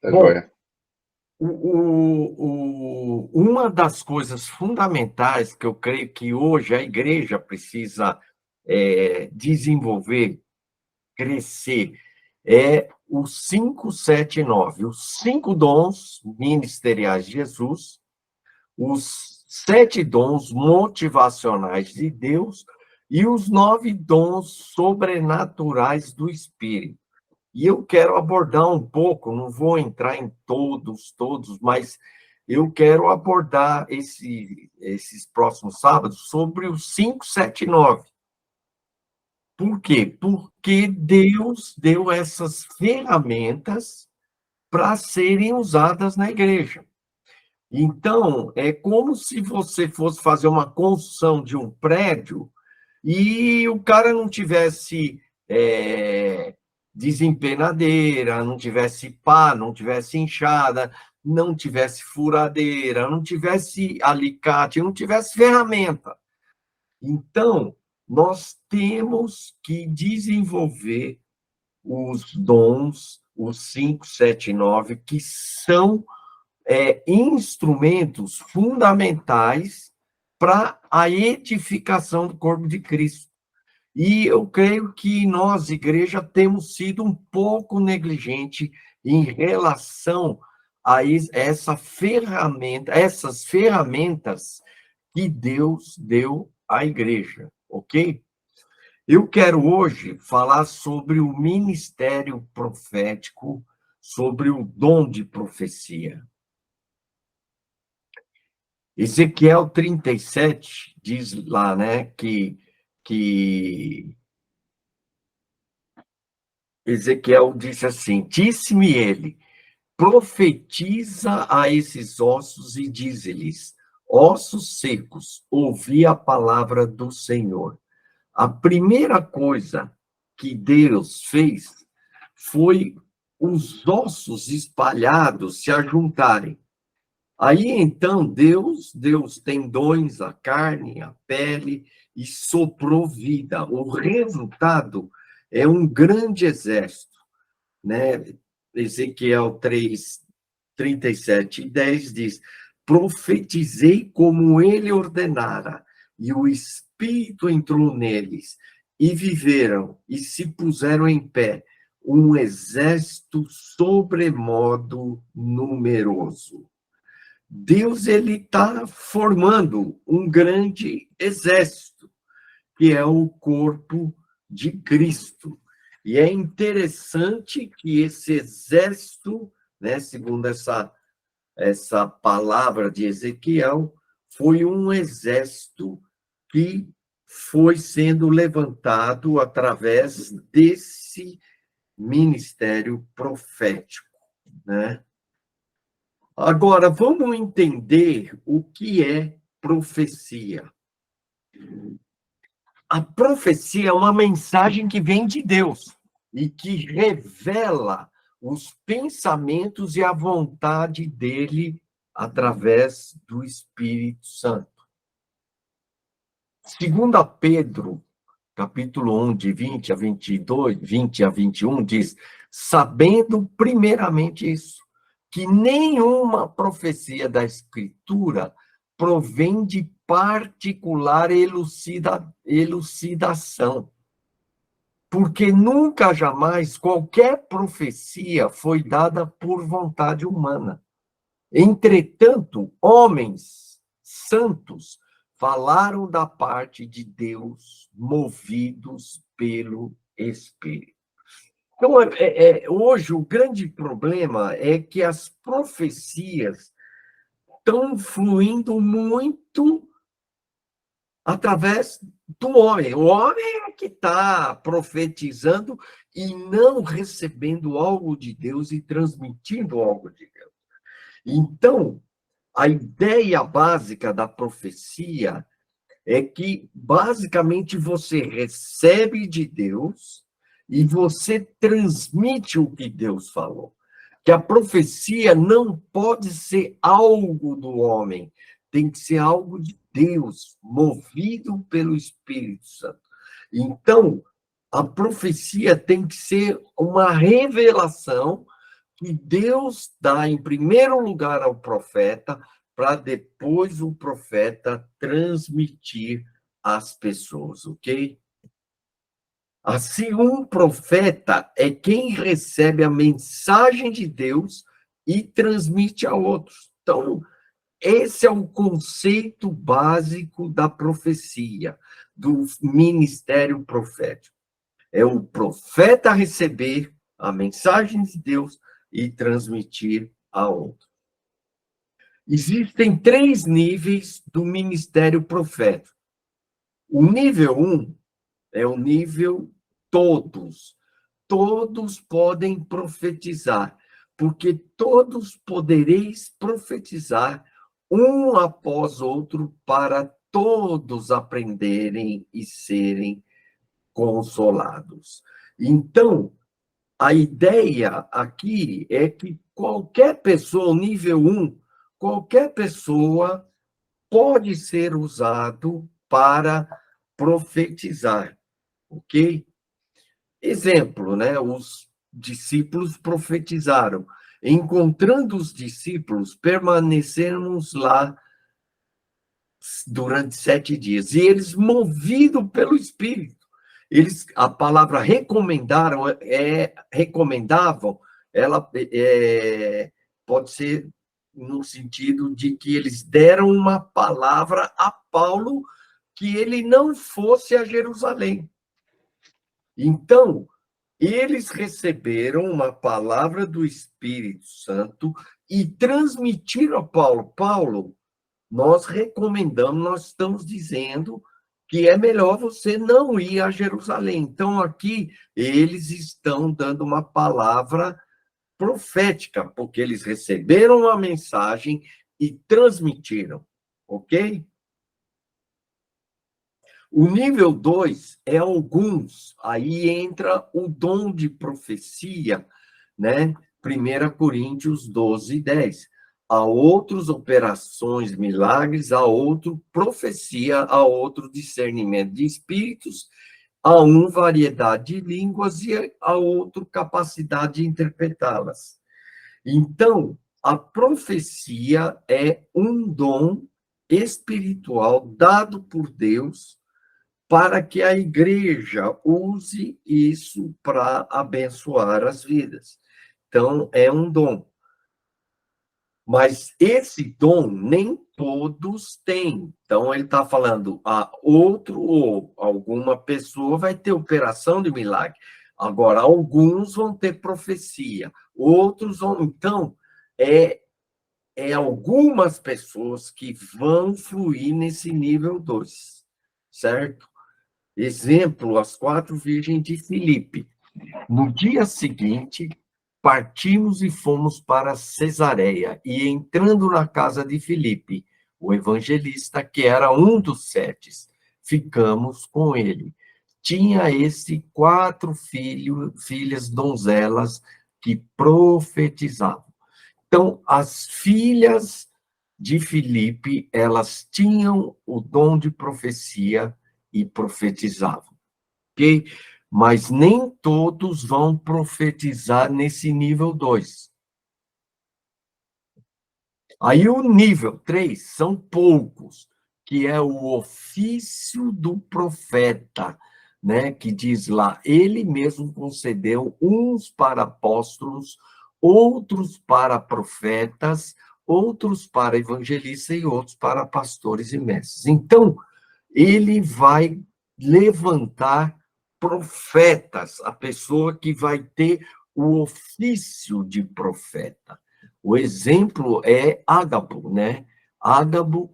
Tá Bom, joia. uma das coisas fundamentais que eu creio que hoje a igreja precisa desenvolver, crescer, é o 579, os 5 dons ministeriais de Jesus, os 7 dons motivacionais de Deus e os 9 dons sobrenaturais do Espírito. E eu quero abordar um pouco, não vou entrar em todos, mas eu quero abordar esses próximos sábados sobre os 579. Por quê? Porque Deus deu essas ferramentas para serem usadas na igreja. Então, é como se você fosse fazer uma construção de um prédio e o cara não tivesse desempenadeira, não tivesse pá, não tivesse enxada, não tivesse furadeira, não tivesse alicate, não tivesse ferramenta. Então, nós temos que desenvolver os dons, os 579, que são instrumentos fundamentais para a edificação do corpo de Cristo. E eu creio que nós, igreja, temos sido um pouco negligente em relação a essas ferramentas que Deus deu à igreja, ok? Eu quero hoje falar sobre o ministério profético, sobre o dom de profecia. Ezequiel 37 diz lá, né, que Ezequiel disse assim: disse-me ele, profetiza a esses ossos e dize-lhes: ossos secos, ouvi a palavra do Senhor. A primeira coisa que Deus fez foi os ossos espalhados se ajuntarem. Aí, então, Deus deu os tendões, a carne, a pele, e soprou vida. O resultado é um grande exército, né? Ezequiel 3, 37:10 diz: profetizei como ele ordenara, e o Espírito entrou neles, e viveram, e se puseram em pé, um exército sobremodo numeroso. Deus ele está formando um grande exército, que é o corpo de Cristo. E é interessante que esse exército, né, segundo essa palavra de Ezequiel, foi um exército que foi sendo levantado através desse ministério profético, né? Agora, vamos entender o que é profecia. A profecia é uma mensagem que vem de Deus e que revela os pensamentos e a vontade dele através do Espírito Santo. Segundo Pedro, capítulo 1, de 20 a 22, 20 a 21, diz: sabendo primeiramente isso, que nenhuma profecia da Escritura provém de particular elucidação, porque nunca, jamais, qualquer profecia foi dada por vontade humana. Entretanto, homens santos falaram da parte de Deus, movidos pelo Espírito. Então, hoje, o grande problema é que as profecias estão fluindo muito através do homem. O homem é que está profetizando e não recebendo algo de Deus e transmitindo algo de Deus. Então, a ideia básica da profecia é que, basicamente, você recebe de Deus e você transmite o que Deus falou. Que a profecia não pode ser algo do homem, tem que ser algo de Deus, movido pelo Espírito Santo. Então, a profecia tem que ser uma revelação que Deus dá em primeiro lugar ao profeta, para depois o profeta transmitir às pessoas, ok? Assim, um profeta é quem recebe a mensagem de Deus e transmite a outros. Então, esse é o conceito básico da profecia, do ministério profético. É o profeta receber a mensagem de Deus e transmitir a outro. Existem 3 níveis do ministério profético. O nível 1 é o nível todos. Todos podem profetizar, porque todos podereis profetizar um após outro, para todos aprenderem e serem consolados. Então, a ideia aqui é que qualquer pessoa, nível 1, qualquer pessoa pode ser usado para profetizar, ok? Exemplo, né? Os discípulos profetizaram. Encontrando os discípulos, permanecemos lá durante 7 dias. E eles, movidos pelo Espírito, a palavra recomendaram, recomendavam, ela pode ser no sentido de que eles deram uma palavra a Paulo que ele não fosse a Jerusalém. Então, eles receberam uma palavra do Espírito Santo e transmitiram a Paulo. Paulo, nós recomendamos, nós estamos dizendo que é melhor você não ir a Jerusalém. Então, aqui, eles estão dando uma palavra profética, porque eles receberam uma mensagem e transmitiram, ok? O nível 2 é alguns, aí entra o dom de profecia, né? 1 Coríntios 12, 10. Há outros operações, milagres, há outro profecia, há outro discernimento de espíritos, há um variedade de línguas e há outro capacidade de interpretá-las. Então, a profecia é um dom espiritual dado por Deus para que a igreja use isso para abençoar as vidas. Então, é um dom. Mas esse dom nem todos têm. Então, ele está falando, outro ou alguma pessoa vai ter operação de milagre. Agora, alguns vão ter profecia, outros vão. Então, é algumas pessoas que vão fluir nesse nível 2, certo? Exemplo, as 4 virgens de Filipe. No dia seguinte, partimos e fomos para Cesareia, e entrando na casa de Filipe, o evangelista, que era um dos 7, ficamos com ele. Tinha esse 4 filhas donzelas que profetizavam. Então, as filhas de Filipe, elas tinham o dom de profecia e profetizavam, ok? Mas nem todos vão profetizar nesse nível 2. Aí o nível 3 são poucos, que é o ofício do profeta, né? Que diz lá, ele mesmo concedeu uns para apóstolos, outros para profetas, outros para evangelistas e outros para pastores e mestres. Então, ele vai levantar profetas, a pessoa que vai ter o ofício de profeta. O exemplo é Ágabo, né? Ágabo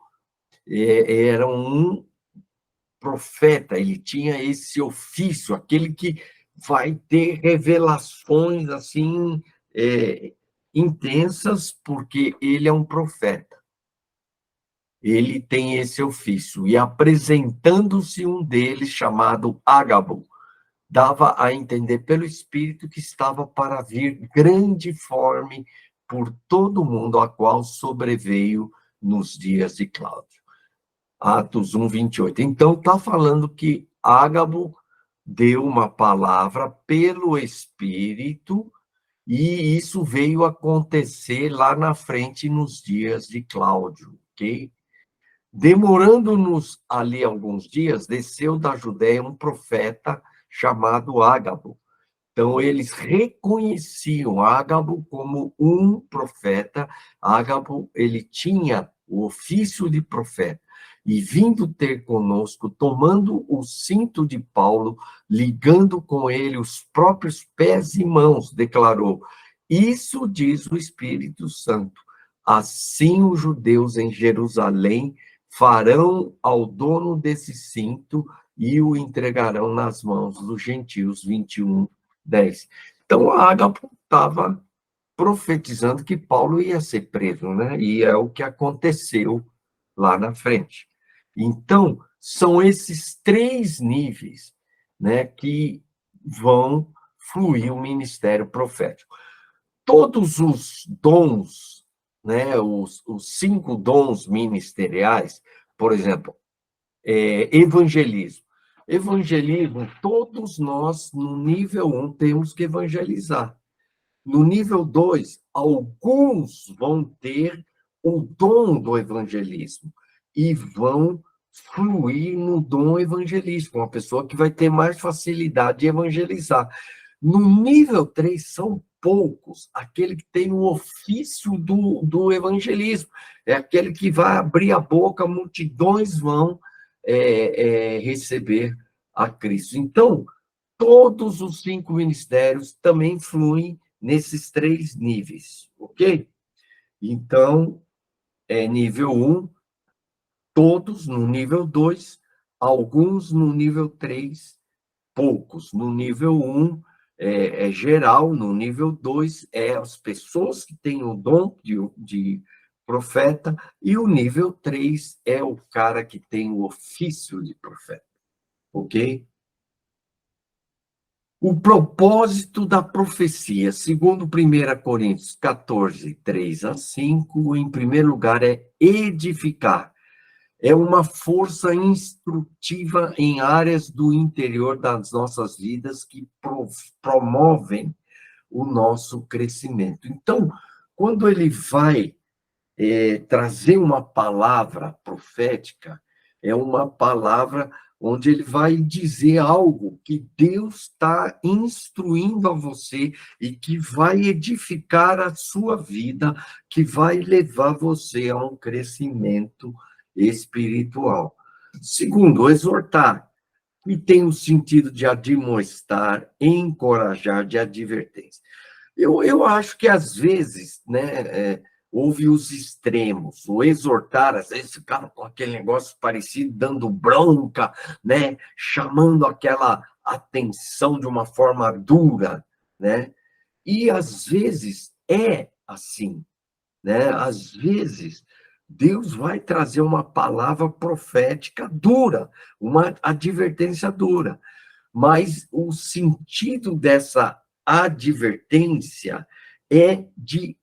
era um profeta, ele tinha esse ofício, aquele que vai ter revelações assim intensas, porque ele é um profeta. Ele tem esse ofício, e apresentando-se um deles, chamado Ágabo, dava a entender pelo Espírito que estava para vir grande fome por todo o mundo, a qual sobreveio nos dias de Cláudio. Atos 1, 28. Então, está falando que Ágabo deu uma palavra pelo Espírito, E isso veio acontecer lá na frente, nos dias de Cláudio, ok? Demorando-nos ali alguns dias, desceu da Judéia um profeta chamado Ágabo. Então, eles reconheciam Ágabo como um profeta. Ágabo, ele tinha o ofício de profeta. E vindo ter conosco, tomando o cinto de Paulo, ligando com ele os próprios pés e mãos, declarou: Isso diz o Espírito Santo. Assim os judeus em Jerusalém farão ao dono desse cinto e o entregarão nas mãos dos gentios. 21:10. Então, Ágabo estava profetizando que Paulo ia ser preso, né? E é o que aconteceu lá na frente. Então, são esses três níveis, né, que vão fluir o ministério profético. Todos os dons, né, os 5 dons ministeriais, por exemplo, evangelismo. Evangelismo, todos nós, no nível 1, temos que evangelizar. No nível 2, alguns vão ter o dom do evangelismo e vão fluir no dom evangelístico, uma pessoa que vai ter mais facilidade de evangelizar. No nível 3, são poucos, aquele que tem o ofício do evangelismo, é aquele que vai abrir a boca, multidões vão receber a Cristo. Então, todos os 5 ministérios também fluem nesses 3 níveis, ok? Então, nível 1, todos no nível 2, alguns no nível 3, poucos. No nível 1, é geral, no nível 2, as pessoas que têm o dom de profeta, e o nível 3 é o cara que tem o ofício de profeta, ok? O propósito da profecia, segundo 1 Coríntios 14, 3-5, em primeiro lugar, é edificar. É uma força instrutiva em áreas do interior das nossas vidas que promovem o nosso crescimento. Então, quando ele vai trazer uma palavra profética, é uma palavra onde ele vai dizer algo que Deus está instruindo a você e que vai edificar a sua vida, que vai levar você a um crescimento espiritual. Segundo, exortar, que tem o sentido de admoestar, encorajar, de advertência. Eu acho que, às vezes, né, houve os extremos. O exortar, às vezes, ficava com aquele negócio parecido, dando bronca, né, chamando aquela atenção de uma forma dura, né? E, às vezes, é assim, né? Às vezes, Deus vai trazer uma palavra profética dura, uma advertência dura. Mas o sentido dessa advertência é de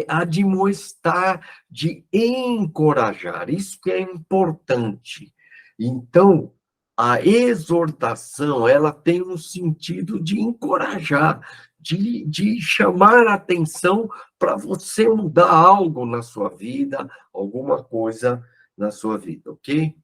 admoestar, de encorajar. Isso que é importante. Então, a exortação, ela tem um sentido de encorajar, de chamar a atenção para você mudar algo na sua vida, alguma coisa na sua vida, ok?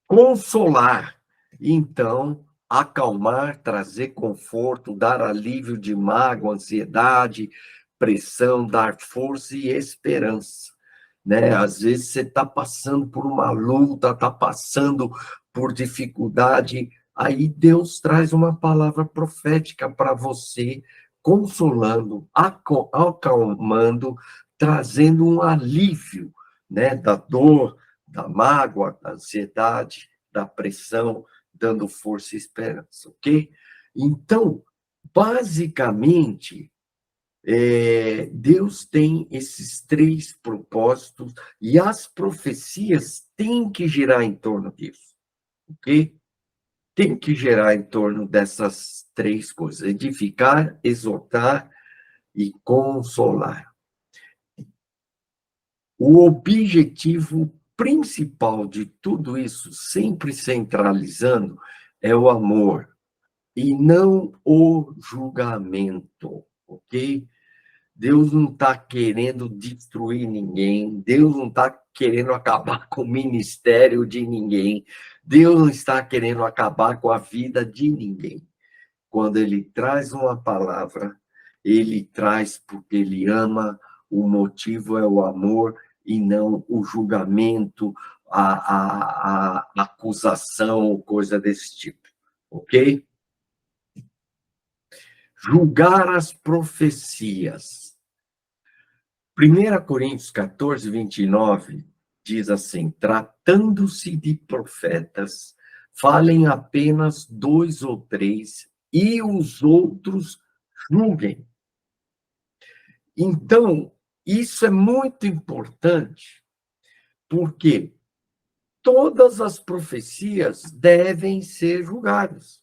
Consolar, então, acalmar, trazer conforto, dar alívio de mágoa, ansiedade, pressão, dar força e esperança, né? Às vezes você está passando por uma luta, está passando por dificuldade, aí Deus traz uma palavra profética para você, consolando, acalmando, trazendo um alívio, né, da dor, da mágoa, da ansiedade, da pressão, dando força e esperança, ok? Então, basicamente, Deus tem esses 3 propósitos e as profecias têm que girar em torno disso, ok? Tem que girar em torno dessas 3 coisas: edificar, exortar e consolar. O objetivo principal de tudo isso, sempre centralizando, é o amor. e não o julgamento, ok? Deus não está querendo destruir ninguém, Deus não está querendo acabar com o ministério de ninguém, Deus não está querendo acabar com a vida de ninguém. Quando ele traz uma palavra, ele traz porque ele ama, o motivo é o amor e não o julgamento, a acusação, coisa desse tipo, ok? Julgar as profecias. 1 Coríntios 14, 29 diz assim: tratando-se de profetas, falem apenas 2 ou 3, e os outros julguem. Então, isso é muito importante, porque todas as profecias devem ser julgadas.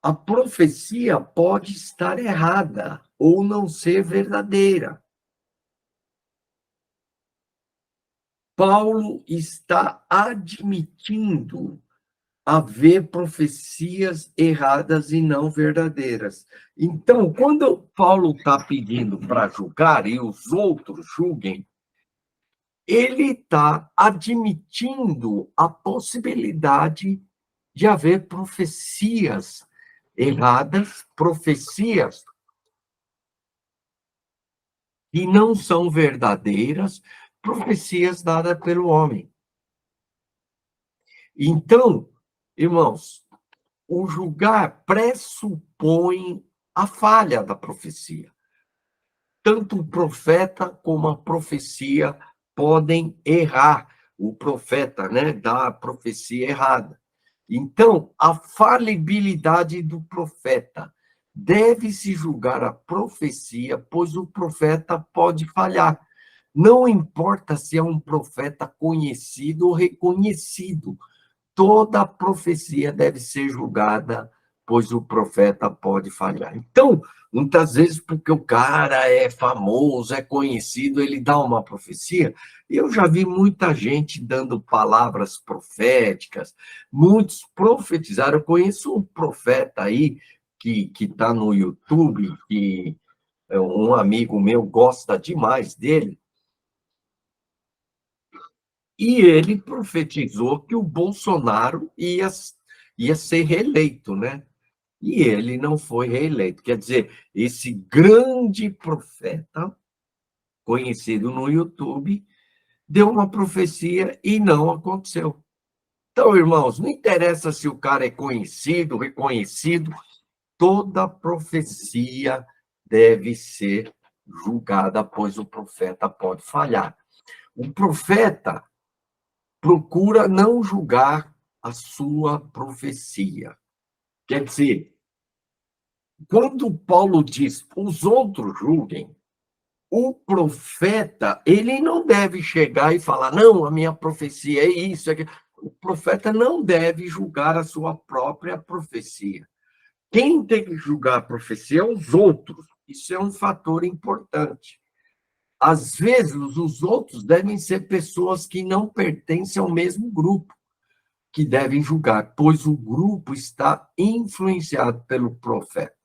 A profecia pode estar errada ou não ser verdadeira. Paulo está admitindo haver profecias erradas e não verdadeiras. Então, quando Paulo está pedindo para julgar e os outros julguem, ele está admitindo a possibilidade de haver profecias erradas, profecias que não são verdadeiras, profecias dadas pelo homem. Então, irmãos, o julgar pressupõe a falha da profecia. Tanto o profeta como a profecia podem errar. O profeta, né, dá a profecia errada. Então, a falibilidade do profeta deve-se julgar a profecia, pois o profeta pode falhar. Não importa se é um profeta conhecido ou reconhecido, toda profecia deve ser julgada, pois o profeta pode falhar. Então, muitas vezes, porque o cara é famoso, é conhecido, ele dá uma profecia. Eu já vi muita gente dando palavras proféticas, muitos profetizaram. Eu conheço um profeta aí que está no YouTube, que um amigo meu gosta demais dele, e ele profetizou que o Bolsonaro ia ser reeleito, né? E ele não foi reeleito. Quer dizer, esse grande profeta, conhecido no YouTube, deu uma profecia e não aconteceu. Então, irmãos, não interessa se o cara é conhecido, reconhecido, toda profecia deve ser julgada, pois o profeta pode falhar. O profeta procura não julgar a sua profecia. Quer dizer, quando Paulo diz os outros julguem, o profeta, ele não deve chegar e falar, não, a minha profecia é isso, é aquilo. O profeta não deve julgar a sua própria profecia. Quem tem que julgar a profecia é os outros. Isso é um fator importante. Às vezes, os outros devem ser pessoas que não pertencem ao mesmo grupo, que devem julgar, pois o grupo está influenciado pelo profeta.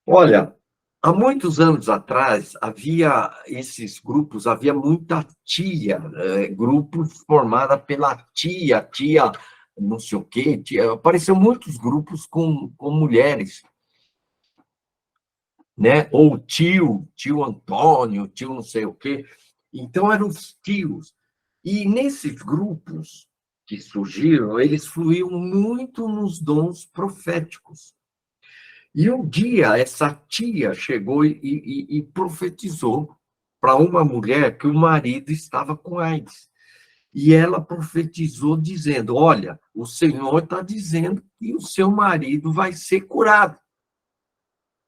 Olha, há muitos anos atrás, havia esses grupos, havia muita tia, grupos formados pela tia não sei o quê, apareceu muitos grupos com mulheres, né? Ou tio Antônio, tio não sei o quê. Então, eram os tios. E nesses grupos que surgiram, eles fluíam muito nos dons proféticos. E um dia, essa tia chegou e profetizou para uma mulher que o marido estava com AIDS. E ela profetizou dizendo: olha, o Senhor está dizendo que o seu marido vai ser curado.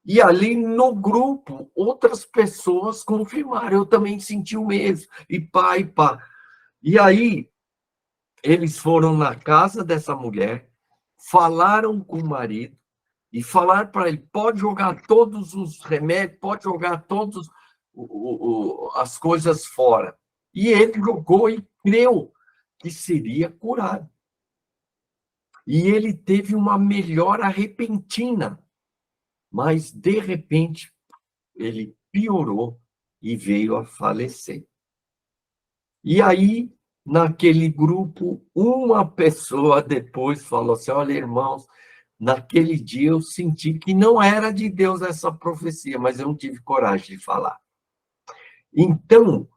E ali no grupo, outras pessoas confirmaram, eu também senti o mesmo, e pá, e pá. E aí, eles foram na casa dessa mulher, falaram com o marido, e falaram para ele, pode jogar todos os remédios, pode jogar todas as coisas fora. E ele jogou e creu que seria curado. e ele teve uma melhora repentina, mas, de repente, ele piorou e veio a falecer. E aí, naquele grupo, uma pessoa depois falou assim: olha, irmãos, naquele dia eu senti que não era de Deus essa profecia, mas eu não tive coragem de falar. Então,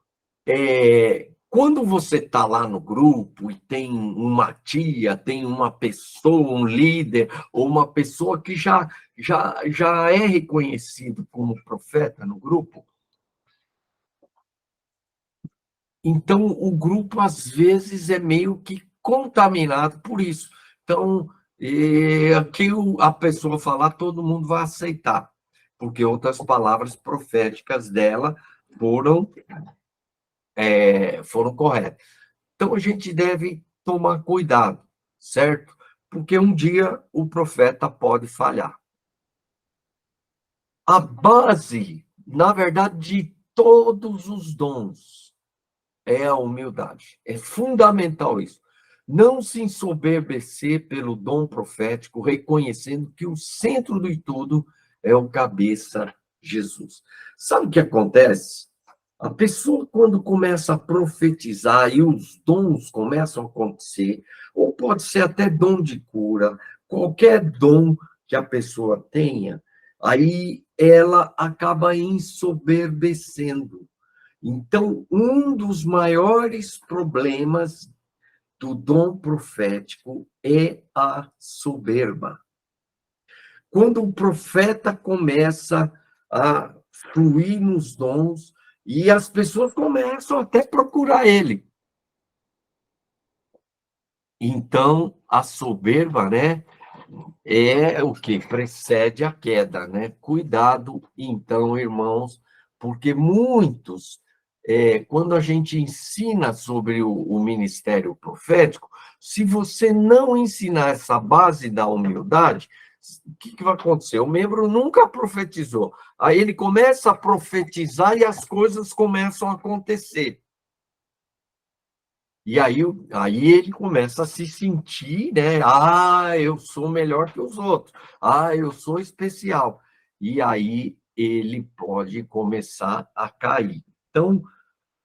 quando você está lá no grupo e tem uma tia, tem uma pessoa, um líder, ou uma pessoa que já é reconhecido como profeta no grupo, então o grupo, às vezes, é meio que contaminado por isso. Então, que a pessoa falar, todo mundo vai aceitar, porque outras palavras proféticas dela foram, foram corretas. Então, a gente deve tomar cuidado, certo? Porque um dia o profeta pode falhar. A base, na verdade, de todos os dons é a humildade. É fundamental isso. Não se ensoberbecer pelo dom profético, reconhecendo que o centro de tudo é o cabeça Jesus. Sabe o que acontece? A pessoa, quando começa a profetizar e os dons começam a acontecer, ou pode ser até dom de cura, qualquer dom que a pessoa tenha, aí ela acaba ensoberbecendo. Então, um dos maiores problemas do dom profético é a soberba. Quando o profeta começa a fluir nos dons, e as pessoas começam até a procurar ele. Então, a soberba, né, é o que precede a queda, né? Cuidado, então, irmãos, porque muitos, quando a gente ensina sobre o ministério profético, se você não ensinar essa base da humildade, o que vai acontecer? O membro nunca profetizou. Aí ele começa a profetizar e as coisas começam a acontecer. E aí ele começa a se sentir, né? Ah, eu sou melhor que os outros. Ah, eu sou especial. E aí ele pode começar a cair. Então,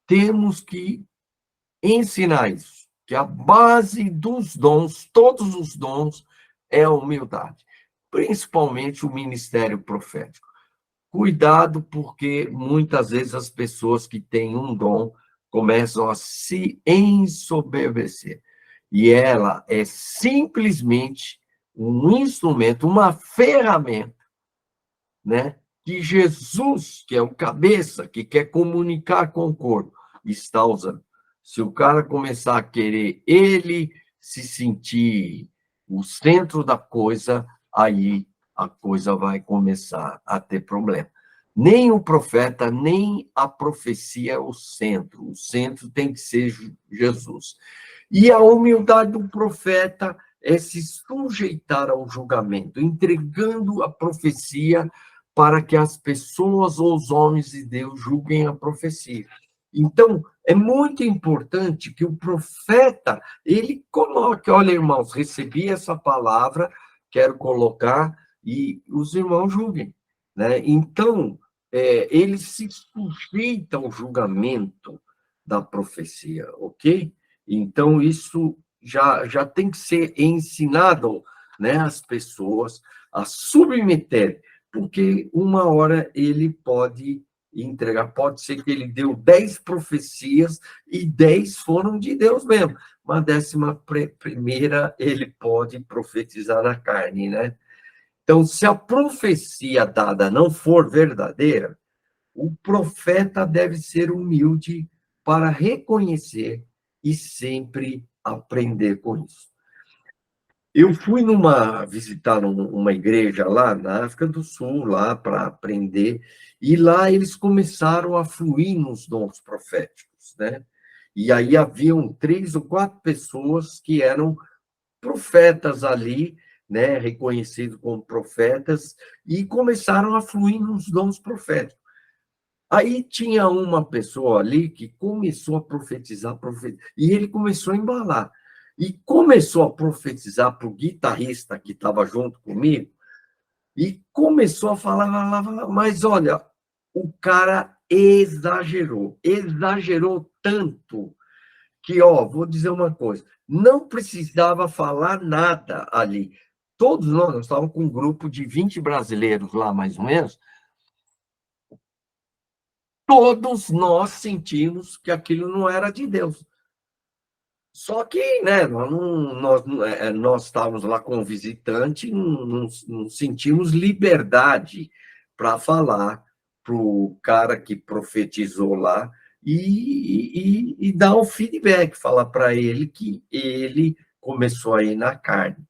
temos que ensinar isso, que a base dos dons, todos os dons, é a humildade, principalmente o ministério profético. Cuidado, porque muitas vezes as pessoas que têm um dom começam a se ensoberbecer. E ela é simplesmente um instrumento, uma ferramenta, né? Que Jesus, que é o cabeça, que quer comunicar com o corpo, está usando. Se o cara começar a querer ele se sentir o centro da coisa, aí a coisa vai começar a ter problema. Nem o profeta, nem a profecia é o centro tem que ser Jesus. E a humildade do profeta é se sujeitar ao julgamento, entregando a profecia para que as pessoas ou os homens de Deus julguem a profecia. Então, é muito importante que o profeta, ele coloque, olha, irmãos, recebi essa palavra, quero colocar, e os irmãos julguem, né? Então, ele se sujeita ao julgamento da profecia, ok? Então, isso já tem que ser ensinado, né, às pessoas a submeter, porque uma hora ele pode entregar, pode ser que ele deu 10 profecias e 10 foram de Deus mesmo, mas a 11ª ele pode profetizar na carne, né? Então, se a profecia dada não for verdadeira, o profeta deve ser humilde para reconhecer e sempre aprender com isso. Eu fui visitar uma igreja lá na África do Sul, lá para aprender, e lá eles começaram a fluir nos dons proféticos, né? E aí haviam 3 ou 4 pessoas que eram profetas ali, né, reconhecidos como profetas, e começaram a fluir nos dons proféticos. Aí tinha uma pessoa ali que começou a profetizar, e ele começou a embalar. e começou a profetizar para o guitarrista que estava junto comigo, e começou a falar, mas olha, o cara exagerou tanto que, ó, vou dizer uma coisa, não precisava falar nada ali. Todos nós estávamos com um grupo de 20 brasileiros lá, mais ou menos, todos nós sentimos que aquilo não era de Deus. Só que, né, nós estávamos lá com o visitante, não sentimos liberdade para falar para o cara que profetizou lá e dar o feedback, falar para ele que ele começou a ir na carne.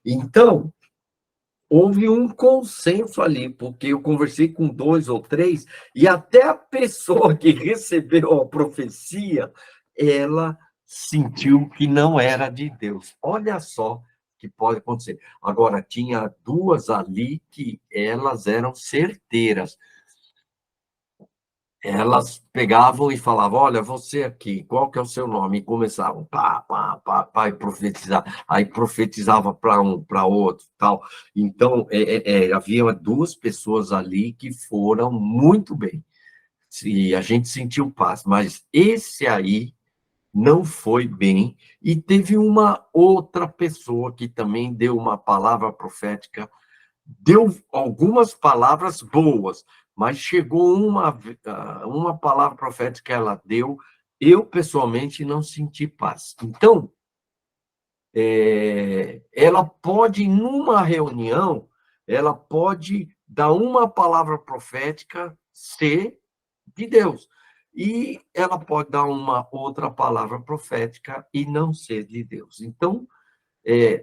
Então, houve um consenso ali, porque eu conversei com 2 ou 3, e até a pessoa que recebeu a profecia, ela sentiu que não era de Deus. Olha só que pode acontecer. Agora, tinha 2 ali que elas eram certeiras. Elas pegavam e falavam, olha, você aqui, qual que é o seu nome? E começavam, e profetizar. Aí profetizava para um, para outro, tal. Então, havia 2 pessoas ali que foram muito bem. E a gente sentiu paz. Mas esse aí não foi bem. E teve uma outra pessoa que também deu uma palavra profética, deu algumas palavras boas, mas chegou uma palavra profética que ela deu, eu pessoalmente não senti paz. Então, ela pode, numa reunião, ela pode dar uma palavra profética ser de Deus, e ela pode dar uma outra palavra profética e não ser de Deus. Então,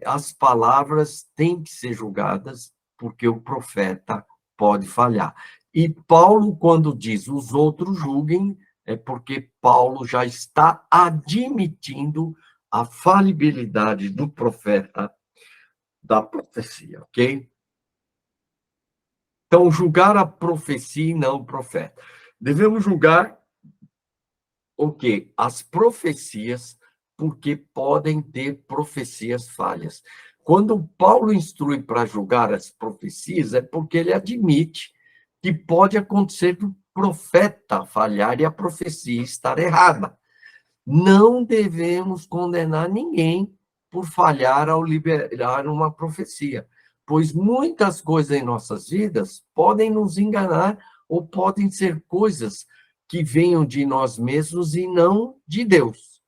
as palavras têm que ser julgadas, porque o profeta pode falhar. E Paulo, quando diz os outros julguem, é porque Paulo já está admitindo a falibilidade do profeta da profecia, ok? Então, julgar a profecia e não o profeta. Devemos julgar o quê? As profecias, porque podem ter profecias falhas. Quando Paulo instrui para julgar as profecias, é porque ele admite que pode acontecer do profeta falhar e a profecia estar errada. Não devemos condenar ninguém por falhar ao liberar uma profecia, pois muitas coisas em nossas vidas podem nos enganar ou podem ser coisas que venham de nós mesmos e não de Deus.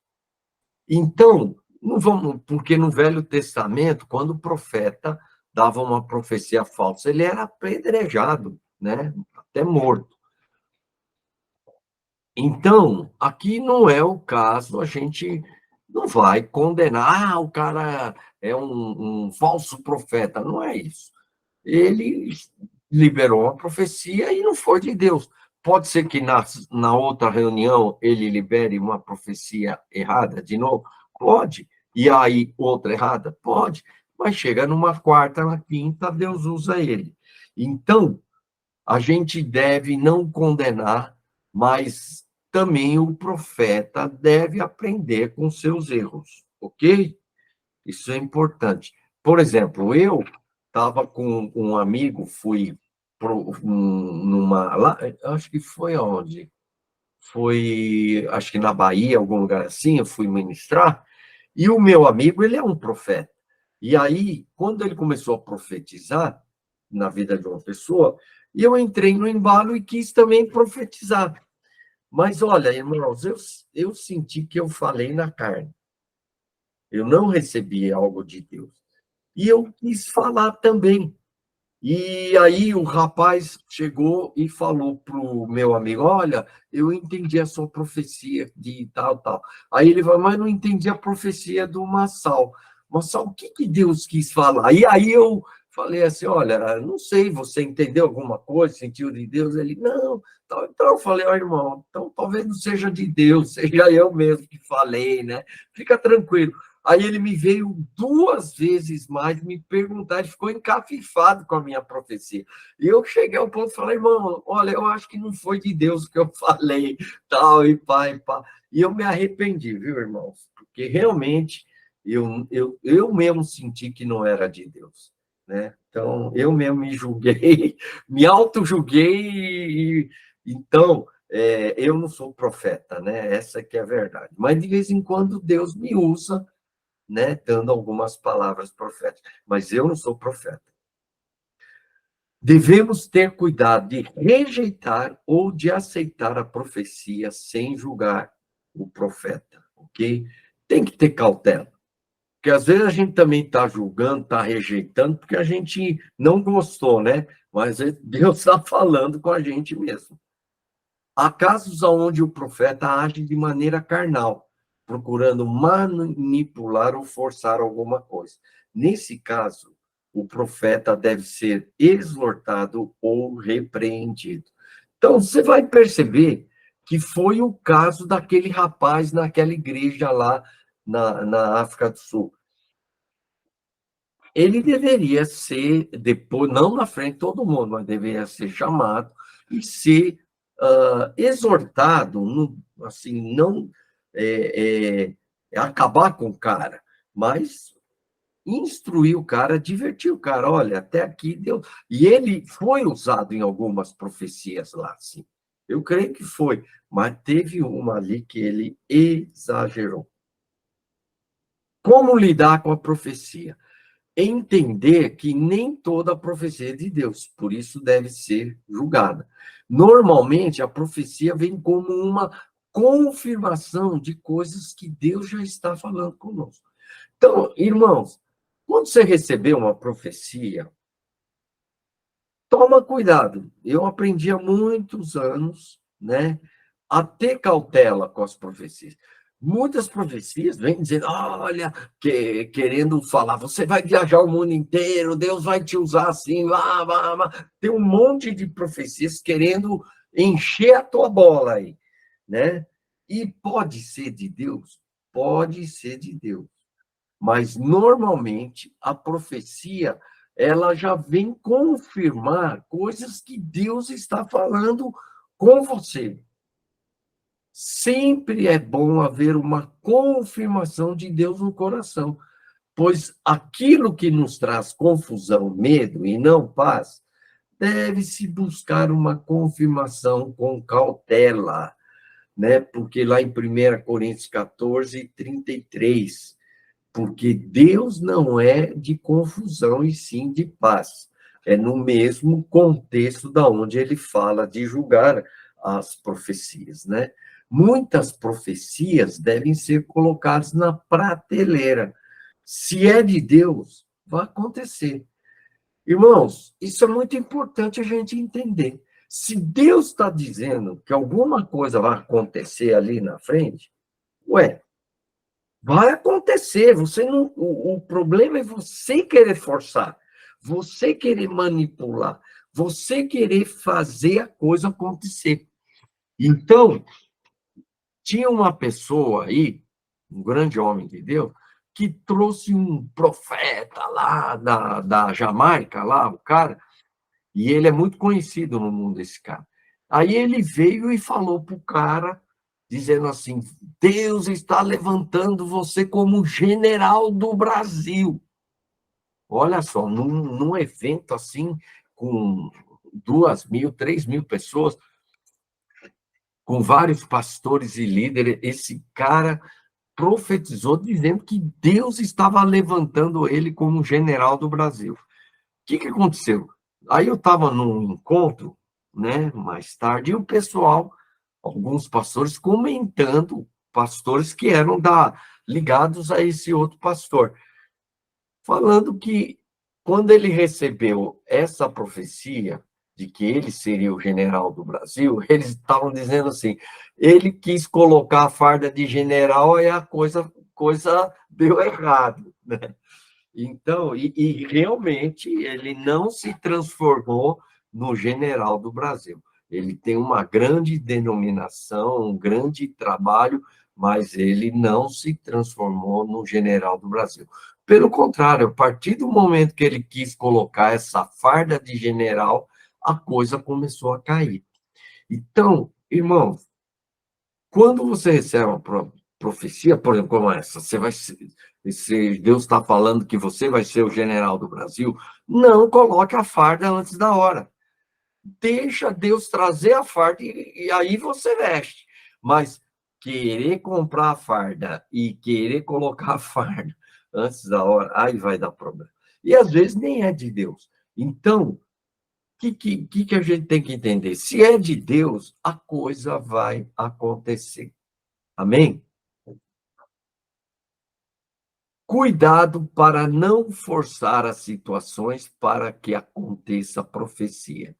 Então, não vamos, porque no Velho Testamento, quando o profeta dava uma profecia falsa, ele era apedrejado, né? Até morto. Então, aqui não é o caso, a gente não vai condenar, o cara é um falso profeta, não é isso. Ele liberou uma profecia e não foi de Deus. Pode ser que na outra reunião ele libere uma profecia errada de novo? Pode. E aí outra errada? Pode. Mas chega numa quarta, na quinta, Deus usa ele. Então, a gente deve não condenar, mas também o profeta deve aprender com seus erros, ok? Isso é importante. Por exemplo, eu estava com um amigo, fui numa. Lá, acho que foi onde? Foi, acho que na Bahia, algum lugar assim, eu fui ministrar, e o meu amigo, ele é um profeta. E aí, quando ele começou a profetizar na vida de uma pessoa, eu entrei no embalo e quis também profetizar. Mas olha, irmãos, eu senti que eu falei na carne. Eu não recebi algo de Deus. E eu quis falar também. E aí o rapaz chegou e falou para o meu amigo, olha, eu entendi a sua profecia de tal, tal. Aí ele falou, mas não entendi a profecia do Massal. Massal, o que, que Deus quis falar? E aí eu falei assim, olha, não sei, você entendeu alguma coisa, sentiu de Deus? Ele, não. Então eu falei, ó, irmão, então talvez não seja de Deus, seja eu mesmo que falei, né? Fica tranquilo. Aí ele me veio 2 vezes mais me perguntar, ele ficou encafifado com a minha profecia. E eu cheguei ao ponto de falar, irmão, olha, eu acho que não foi de Deus que eu falei, tal, e pá, e pá. E eu me arrependi, viu, irmãos? Porque realmente eu mesmo senti que não era de Deus, né? Então, eu mesmo me julguei, me auto-julguei, então, eu não sou profeta, né? Essa que é a verdade. Mas, de vez em quando, Deus me usa, né? Dando algumas palavras proféticas. Mas eu não sou profeta. Devemos ter cuidado de rejeitar ou de aceitar a profecia sem julgar o profeta, ok? Tem que ter cautela. Porque às vezes a gente também está julgando, está rejeitando, porque a gente não gostou, né? Mas Deus está falando com a gente mesmo. Há casos onde o profeta age de maneira carnal, procurando manipular ou forçar alguma coisa. Nesse caso, o profeta deve ser exortado ou repreendido. Então, você vai perceber que foi o caso daquele rapaz naquela igreja lá na África do Sul. Ele deveria ser, depois, não na frente de todo mundo, mas deveria ser chamado e ser exortado, assim, não acabar com o cara, mas instruir o cara, divertir o cara. Olha, até aqui deu. E ele foi usado em algumas profecias lá, sim. Eu creio que foi, mas teve uma ali que ele exagerou. Como lidar com a profecia? Entender que nem toda a profecia é de Deus, por isso deve ser julgada. Normalmente, a profecia vem como uma confirmação de coisas que Deus já está falando conosco. Então, irmãos, quando você receber uma profecia, toma cuidado. Eu aprendi há muitos anos, né, a ter cautela com as profecias. Muitas profecias vêm dizendo, olha, querendo falar, você vai viajar o mundo inteiro, Deus vai te usar assim, tem um monte de profecias querendo encher a tua bola aí, né? E pode ser de Deus? Pode ser de Deus. Mas, normalmente, a profecia ela já vem confirmar coisas que Deus está falando com você. Sempre é bom haver uma confirmação de Deus no coração, pois aquilo que nos traz confusão, medo e não paz, deve-se buscar uma confirmação com cautela, né? Porque lá em 1 Coríntios 14, 33, porque Deus não é de confusão e sim de paz. É no mesmo contexto da onde ele fala de julgar as profecias, né? Muitas profecias devem ser colocadas na prateleira. Se é de Deus, vai acontecer. Irmãos, isso é muito importante a gente entender. Se Deus está dizendo que alguma coisa vai acontecer ali na frente, ué, vai acontecer. Você não, o problema é você querer forçar, você querer manipular, você querer fazer a coisa acontecer. Então, tinha uma pessoa aí, um grande homem de Deus, que trouxe um profeta lá da Jamaica, lá, o cara, e ele é muito conhecido no mundo, esse cara. Aí ele veio e falou para o cara, dizendo assim: Deus está levantando você como general do Brasil. Olha só, num evento assim, com 2.000, 3.000 pessoas, com vários pastores e líderes, esse cara profetizou dizendo que Deus estava levantando ele como general do Brasil. O que aconteceu? Aí eu estava num encontro, né, mais tarde, e o pessoal, alguns pastores comentando, pastores que eram ligados a esse outro pastor, falando que quando ele recebeu essa profecia de que ele seria o general do Brasil, eles estavam dizendo assim, ele quis colocar a farda de general e a coisa deu errado, né? Então, e realmente ele não se transformou no general do Brasil. Ele tem uma grande denominação, um grande trabalho, mas ele não se transformou no general do Brasil. Pelo contrário, a partir do momento que ele quis colocar essa farda de general, a coisa começou a cair. Então, irmãos, quando você recebe uma profecia, por exemplo, como essa, você vai ser, se Deus está falando que você vai ser o general do Brasil, não coloque a farda antes da hora. Deixa Deus trazer a farda e aí você veste. Mas querer comprar a farda e querer colocar a farda antes da hora, aí vai dar problema. E às vezes nem é de Deus. Então, o que a gente tem que entender? Se é de Deus, a coisa vai acontecer. Amém? Cuidado para não forçar as situações para que aconteça a profecia,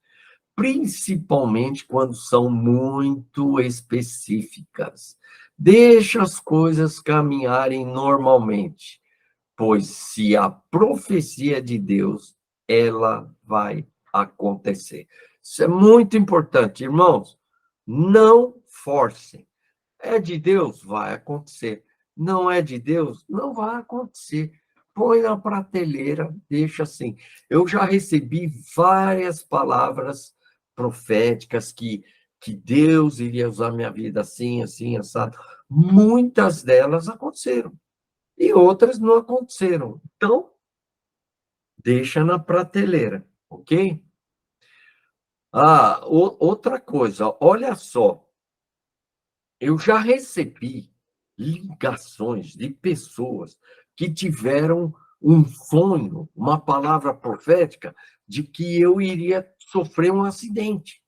principalmente quando são muito específicas. Deixa as coisas caminharem normalmente, pois se a profecia é de Deus, ela vai acontecer. Isso é muito importante, irmãos. Não forcem. É de Deus? Vai acontecer. Não é de Deus? Não vai acontecer. Põe na prateleira, deixa assim. Eu já recebi várias palavras proféticas que Deus iria usar minha vida assim, assim, assado. Muitas delas aconteceram. E outras não aconteceram. Então, deixa na prateleira, ok? Outra coisa, olha só. Eu já recebi ligações de pessoas que tiveram um sonho, uma palavra profética, de que eu iria sofrer um acidente.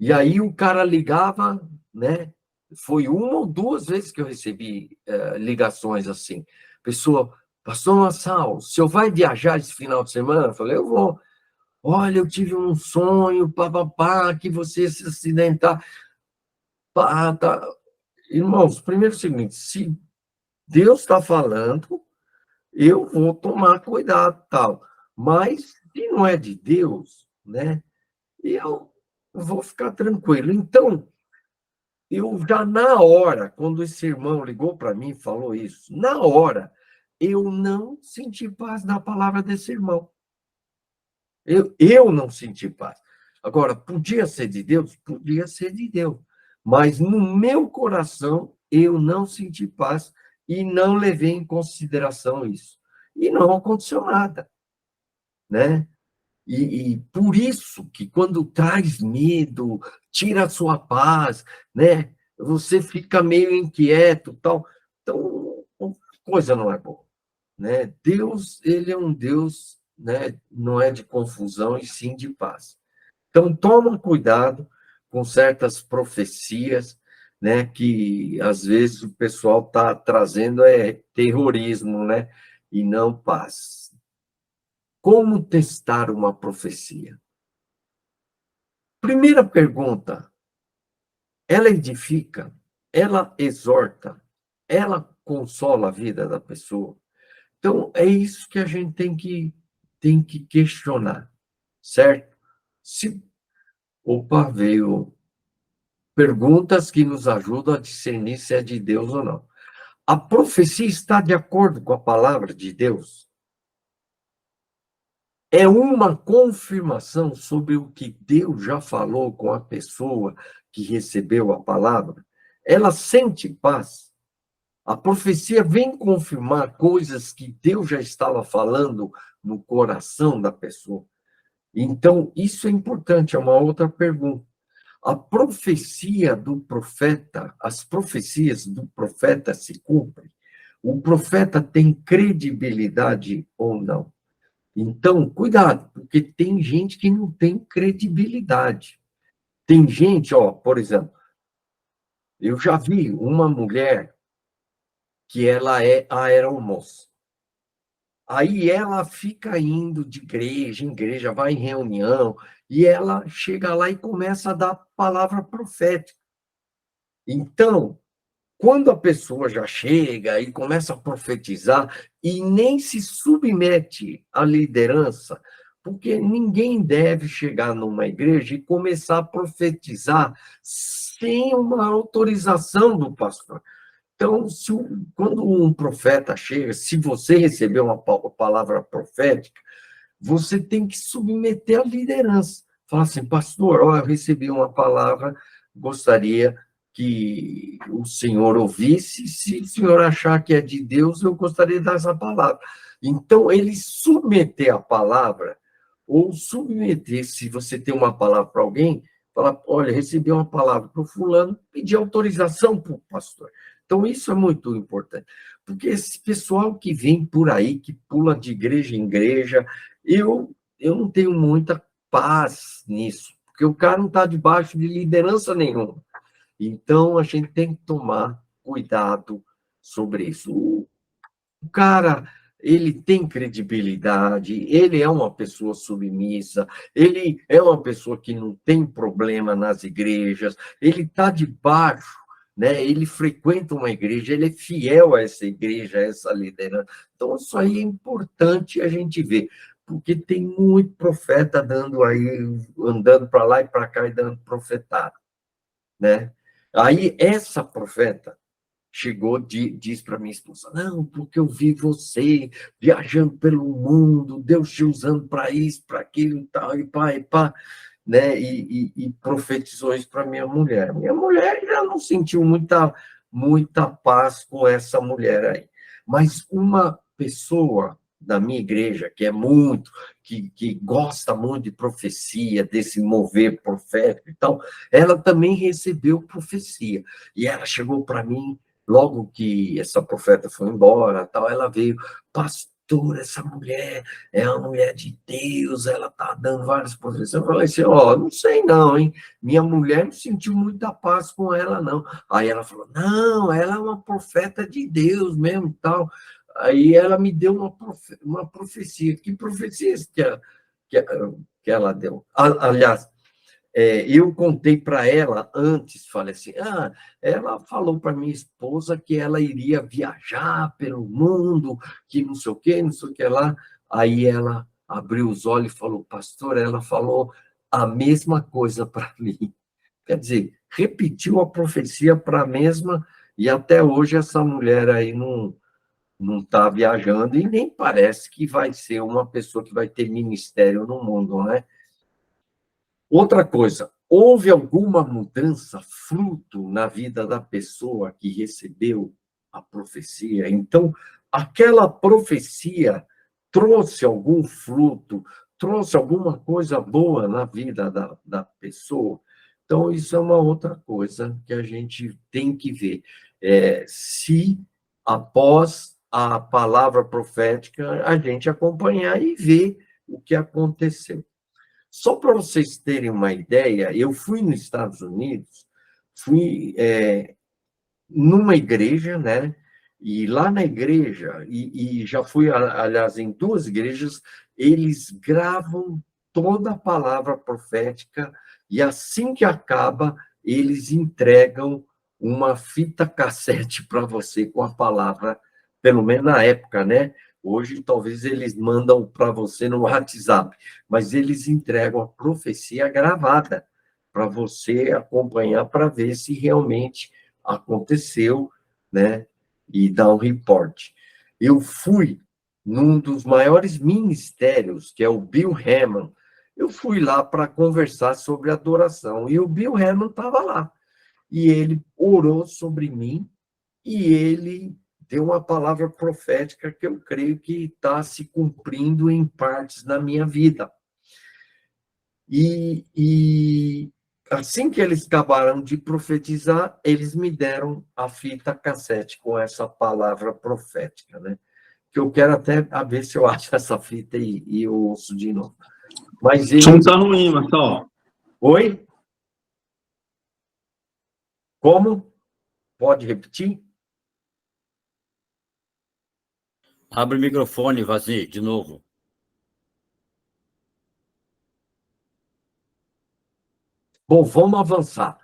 E aí o cara ligava, né? Foi uma ou duas vezes que eu recebi ligações assim. Pessoa, pastor Massal, o senhor vai viajar esse final de semana? Eu falei, eu vou. Olha, eu tive um sonho, papapá, que você se acidentar. Pá, tá. Irmãos, primeiro é o seguinte, se Deus está falando, eu vou tomar cuidado, tal. Mas, se não é de Deus, né, eu vou ficar tranquilo. Então, eu já na hora, quando esse irmão ligou para mim e falou isso, na hora, eu não senti paz na palavra desse irmão. Eu não senti paz. Agora, podia ser de Deus? Podia ser de Deus. Mas no meu coração, eu não senti paz e não levei em consideração isso. E não aconteceu nada, né? E por isso que quando traz medo, tira a sua paz, né? Você fica meio inquieto, tal. Então, a coisa não é boa, né? Deus, ele é um Deus, né? Não é de confusão e sim de paz. Então, toma cuidado com certas profecias, né? Que às vezes o pessoal está trazendo terrorismo, né? E não paz. Como testar uma profecia? Primeira pergunta: ela edifica? Ela exorta? Ela consola a vida da pessoa? Então, é isso que a gente tem que questionar, certo? Se, opa, veio perguntas que nos ajudam a discernir se é de Deus ou não. A profecia está de acordo com a palavra de Deus? É uma confirmação sobre o que Deus já falou com a pessoa que recebeu a palavra? Ela sente paz? A profecia vem confirmar coisas que Deus já estava falando no coração da pessoa. Então, isso é importante, é uma outra pergunta. A profecia do profeta, as profecias do profeta se cumprem? O profeta tem credibilidade ou não? Então, cuidado, porque tem gente que não tem credibilidade. Tem gente, ó, por exemplo, eu já vi uma mulher que ela é aeromoça. Aí ela fica indo de igreja em igreja, vai em reunião, e ela chega lá e começa a dar palavra profética. Então, quando a pessoa já chega e começa a profetizar e nem se submete à liderança, porque ninguém deve chegar numa igreja e começar a profetizar sem uma autorização do pastor. Então, quando um profeta chega, se você receber uma palavra profética, você tem que submeter à liderança. Falar assim, pastor, ó, eu recebi uma palavra, gostaria que o senhor ouvisse. Se o senhor achar que é de Deus, eu gostaria de dar essa palavra. Então, ele submeter a palavra, ou submeter, se você tem uma palavra para alguém, falar, olha, recebi uma palavra para o fulano, pedir autorização para o pastor. Então, isso é muito importante, porque esse pessoal que vem por aí, que pula de igreja em igreja, eu não tenho muita paz nisso, porque o cara não está debaixo de liderança nenhuma. Então, a gente tem que tomar cuidado sobre isso. O cara, ele tem credibilidade, ele é uma pessoa submissa, ele é uma pessoa que não tem problema nas igrejas, ele está debaixo, né? Ele frequenta uma igreja, ele é fiel a essa igreja, a essa liderança. Então, isso aí é importante a gente ver, porque tem muito profeta dando aí, andando para lá e para cá e dando profetado, né? Aí, essa profeta chegou, diz para minha esposa, não, porque eu vi você viajando pelo mundo, Deus te usando para isso, para aquilo e tal, e pá, né? E profetizou isso para minha mulher. Minha mulher já não sentiu muita paz com essa mulher aí. Mas uma pessoa da minha igreja, que gosta muito de profecia, desse mover profético e tal, ela também recebeu profecia. E ela chegou para mim, logo que essa profeta foi embora, tal, ela veio, pastor, essa mulher é uma mulher de Deus, ela está dando várias profecias. Eu falei assim, ó, não sei não, hein? Minha mulher não sentiu muita paz com ela, não. Aí ela falou, não, ela é uma profeta de Deus mesmo, tal. Aí ela me deu uma profecia. Que profecias que, que ela deu? Aliás, eu contei para ela antes, falei assim, ela falou para minha esposa que ela iria viajar pelo mundo, que não sei o que, não sei o que lá. Aí ela abriu os olhos e falou, pastor, ela falou a mesma coisa para mim. Quer dizer, repetiu a profecia para a mesma, e até hoje essa mulher aí não está viajando e nem parece que vai ser uma pessoa que vai ter ministério no mundo, né? Outra coisa, houve alguma mudança, fruto na vida da pessoa que recebeu a profecia? Então, aquela profecia trouxe algum fruto, trouxe alguma coisa boa na vida da pessoa? Então, isso é uma outra coisa que a gente tem que ver. Se, após a palavra profética, a gente acompanhar e ver o que aconteceu. Só para vocês terem uma ideia, eu fui nos Estados Unidos, fui numa igreja, né? E lá na igreja, e já fui, aliás, em duas igrejas, eles gravam toda a palavra profética, e assim que acaba, eles entregam uma fita cassete para você com a palavra, pelo menos na época, né? Hoje, talvez eles mandam para você no WhatsApp, mas eles entregam a profecia gravada para você acompanhar, para ver se realmente aconteceu, né? E dar um reporte. Eu fui num dos maiores ministérios, que é o Bill Hamon. Eu fui lá para conversar sobre adoração, e o Bill Hamon estava lá. E ele orou sobre mim, e ele deu uma palavra profética que eu creio que está se cumprindo em partes da minha vida. E assim que eles acabaram de profetizar, eles me deram a fita cassete com essa palavra profética, né? Que eu quero até ver se eu acho essa fita e eu ouço de novo. Mas o som está ruim, Marcelo. Oi? Como? Pode repetir? Abre o microfone, Vazi, de novo. Bom, vamos avançar.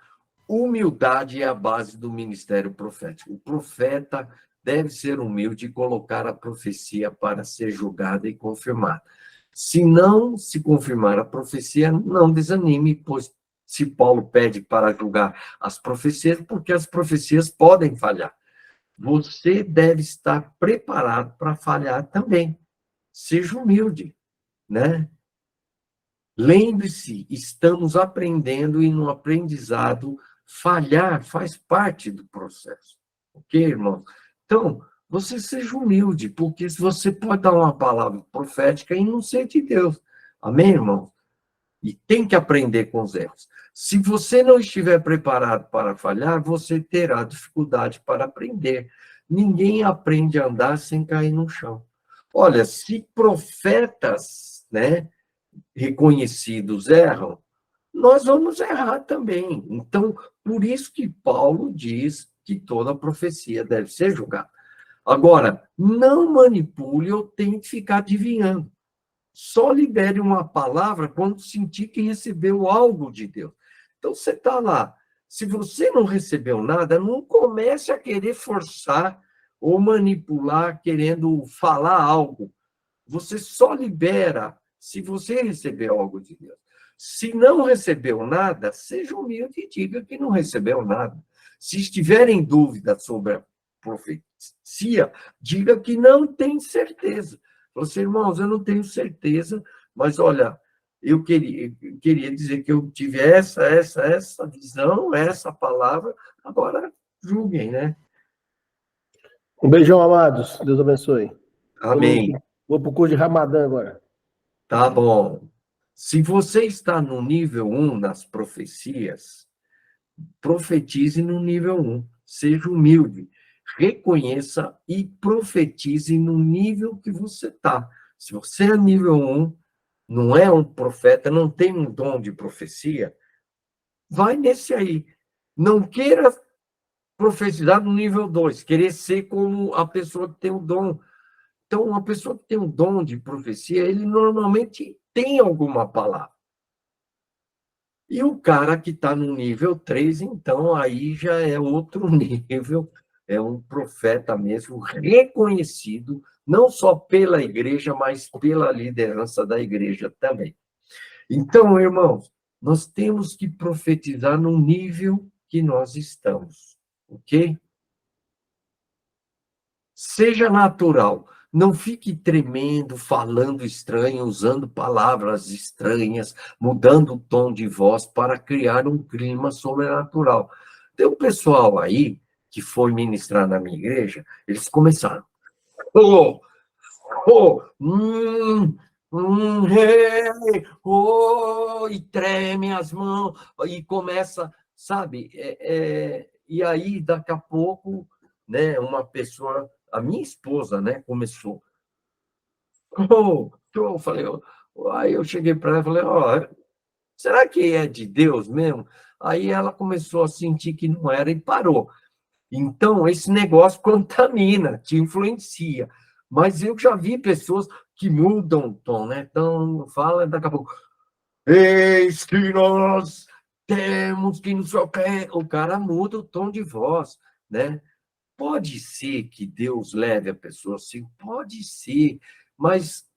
Humildade é a base do ministério profético. O profeta deve ser humilde e colocar a profecia para ser julgada e confirmada. Se não se confirmar a profecia, não desanime, pois se Paulo pede para julgar as profecias, porque as profecias podem falhar. Você deve estar preparado para falhar também. Seja humilde, né? Lembre-se, estamos aprendendo e no aprendizado falhar faz parte do processo. Ok, irmão? Então, você seja humilde, porque você pode dar uma palavra profética e não ser de Deus. Amém, irmão? E tem que aprender com os erros. Se você não estiver preparado para falhar, você terá dificuldade para aprender. Ninguém aprende a andar sem cair no chão. Olha, se profetas, né, reconhecidos erram, nós vamos errar também. Então, por isso que Paulo diz que toda profecia deve ser julgada. Agora, não manipule ou tente ficar adivinhando. Só libere uma palavra quando sentir que recebeu algo de Deus. Então, você está lá. Se você não recebeu nada, não comece a querer forçar ou manipular, querendo falar algo. Você só libera se você recebeu algo de Deus. Se não recebeu nada, seja humilde e diga que não recebeu nada. Se estiver em dúvida sobre a profecia, diga que não tem certeza. Você, irmãos, eu não tenho certeza, mas olha, eu queria dizer que eu tive essa visão, essa palavra, agora julguem, né? Um beijão, amados. Deus abençoe. Amém. Vou para o curso de Ramadã agora. Tá bom. Se você está no nível 1 nas profecias, profetize no nível 1. Seja humilde. Reconheça e profetize no nível que você está. Se você é nível 1, não é um profeta, não tem um dom de profecia, vai nesse aí. Não queira profetizar no nível 2, querer ser como a pessoa que tem o dom. Então, uma pessoa que tem um dom de profecia, ele normalmente tem alguma palavra. E o cara que está no nível 3, então, aí já é outro nível, é um profeta mesmo, reconhecido, não só pela igreja, mas pela liderança da igreja também. Então, irmãos, nós temos que profetizar no nível que nós estamos, ok? Seja natural. Não fique tremendo, falando estranho, usando palavras estranhas, mudando o tom de voz para criar um clima sobrenatural. Tem um pessoal aí que foi ministrar na minha igreja, eles começaram. Oh, oh, hey, oh, e treme as mãos, e começa, sabe? E aí, daqui a pouco, né, uma pessoa, a minha esposa, né, começou. Eu falei, aí eu cheguei para ela e falei, ó, será que é de Deus mesmo? Aí ela começou a sentir que não era e parou. Então, esse negócio contamina, te influencia. Mas eu já vi pessoas que mudam o tom, né? Então, fala daqui a pouco, eis que nós temos que não sei o quê. O cara muda o tom de voz, né? Pode ser que Deus leve a pessoa assim, pode ser, mas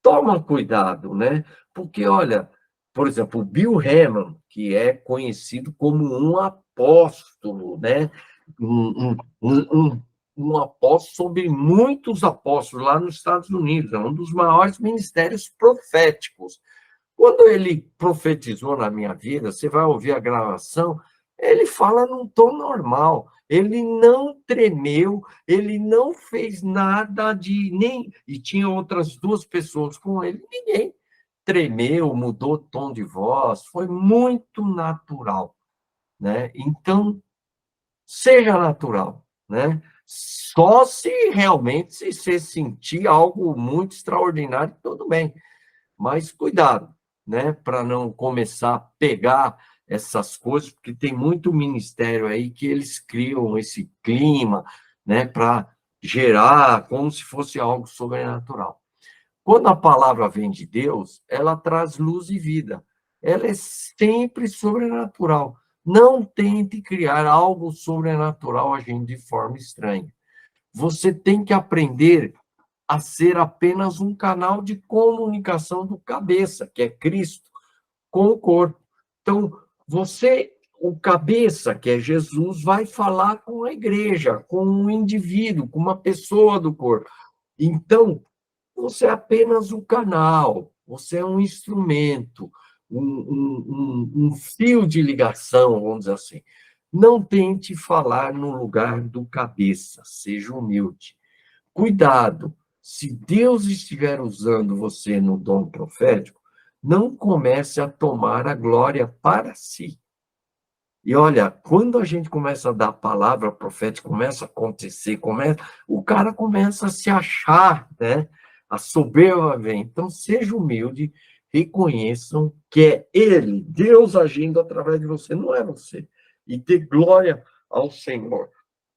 toma cuidado, né? Porque, olha, por exemplo, o Bill Hamon, que é conhecido como um apóstolo, né? Um apóstolo sobre muitos apóstolos lá nos Estados Unidos, é um dos maiores ministérios proféticos. Quando ele profetizou na minha vida, você vai ouvir a gravação, ele fala num tom normal, ele não tremeu, ele não fez nada de nem. E tinha outras duas pessoas com ele, ninguém tremeu, mudou o tom de voz, foi muito natural, né? Então, seja natural, né? Só se realmente se você sentir algo muito extraordinário, tudo bem. Mas cuidado, né, para não começar a pegar essas coisas, porque tem muito ministério aí que eles criam esse clima, né, para gerar como se fosse algo sobrenatural. Quando a palavra vem de Deus, ela traz luz e vida. Ela é sempre sobrenatural. Não tente criar algo sobrenatural agindo de forma estranha. Você tem que aprender a ser apenas um canal de comunicação do cabeça, que é Cristo, com o corpo. Então, você, o cabeça, que é Jesus, vai falar com a igreja, com um indivíduo, com uma pessoa do corpo. Então, você é apenas um canal, você é um instrumento, um fio de ligação, vamos dizer assim. Não tente falar no lugar do cabeça, seja humilde. Cuidado, se Deus estiver usando você no dom profético, não comece a tomar a glória para si. E olha, quando a gente começa a dar a palavra profética, começa a acontecer, o cara começa a se achar, né? A soberba vem. Então, seja humilde, reconheçam que é Ele, Deus agindo através de você, não é você. E dê glória ao Senhor.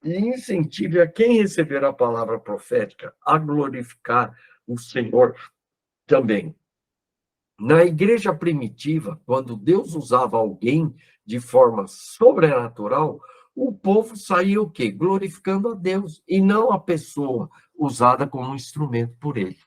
E incentive a quem receber a palavra profética a glorificar o Senhor também. Na igreja primitiva, quando Deus usava alguém de forma sobrenatural, o povo saía o quê? Glorificando a Deus, e não a pessoa usada como instrumento por ele.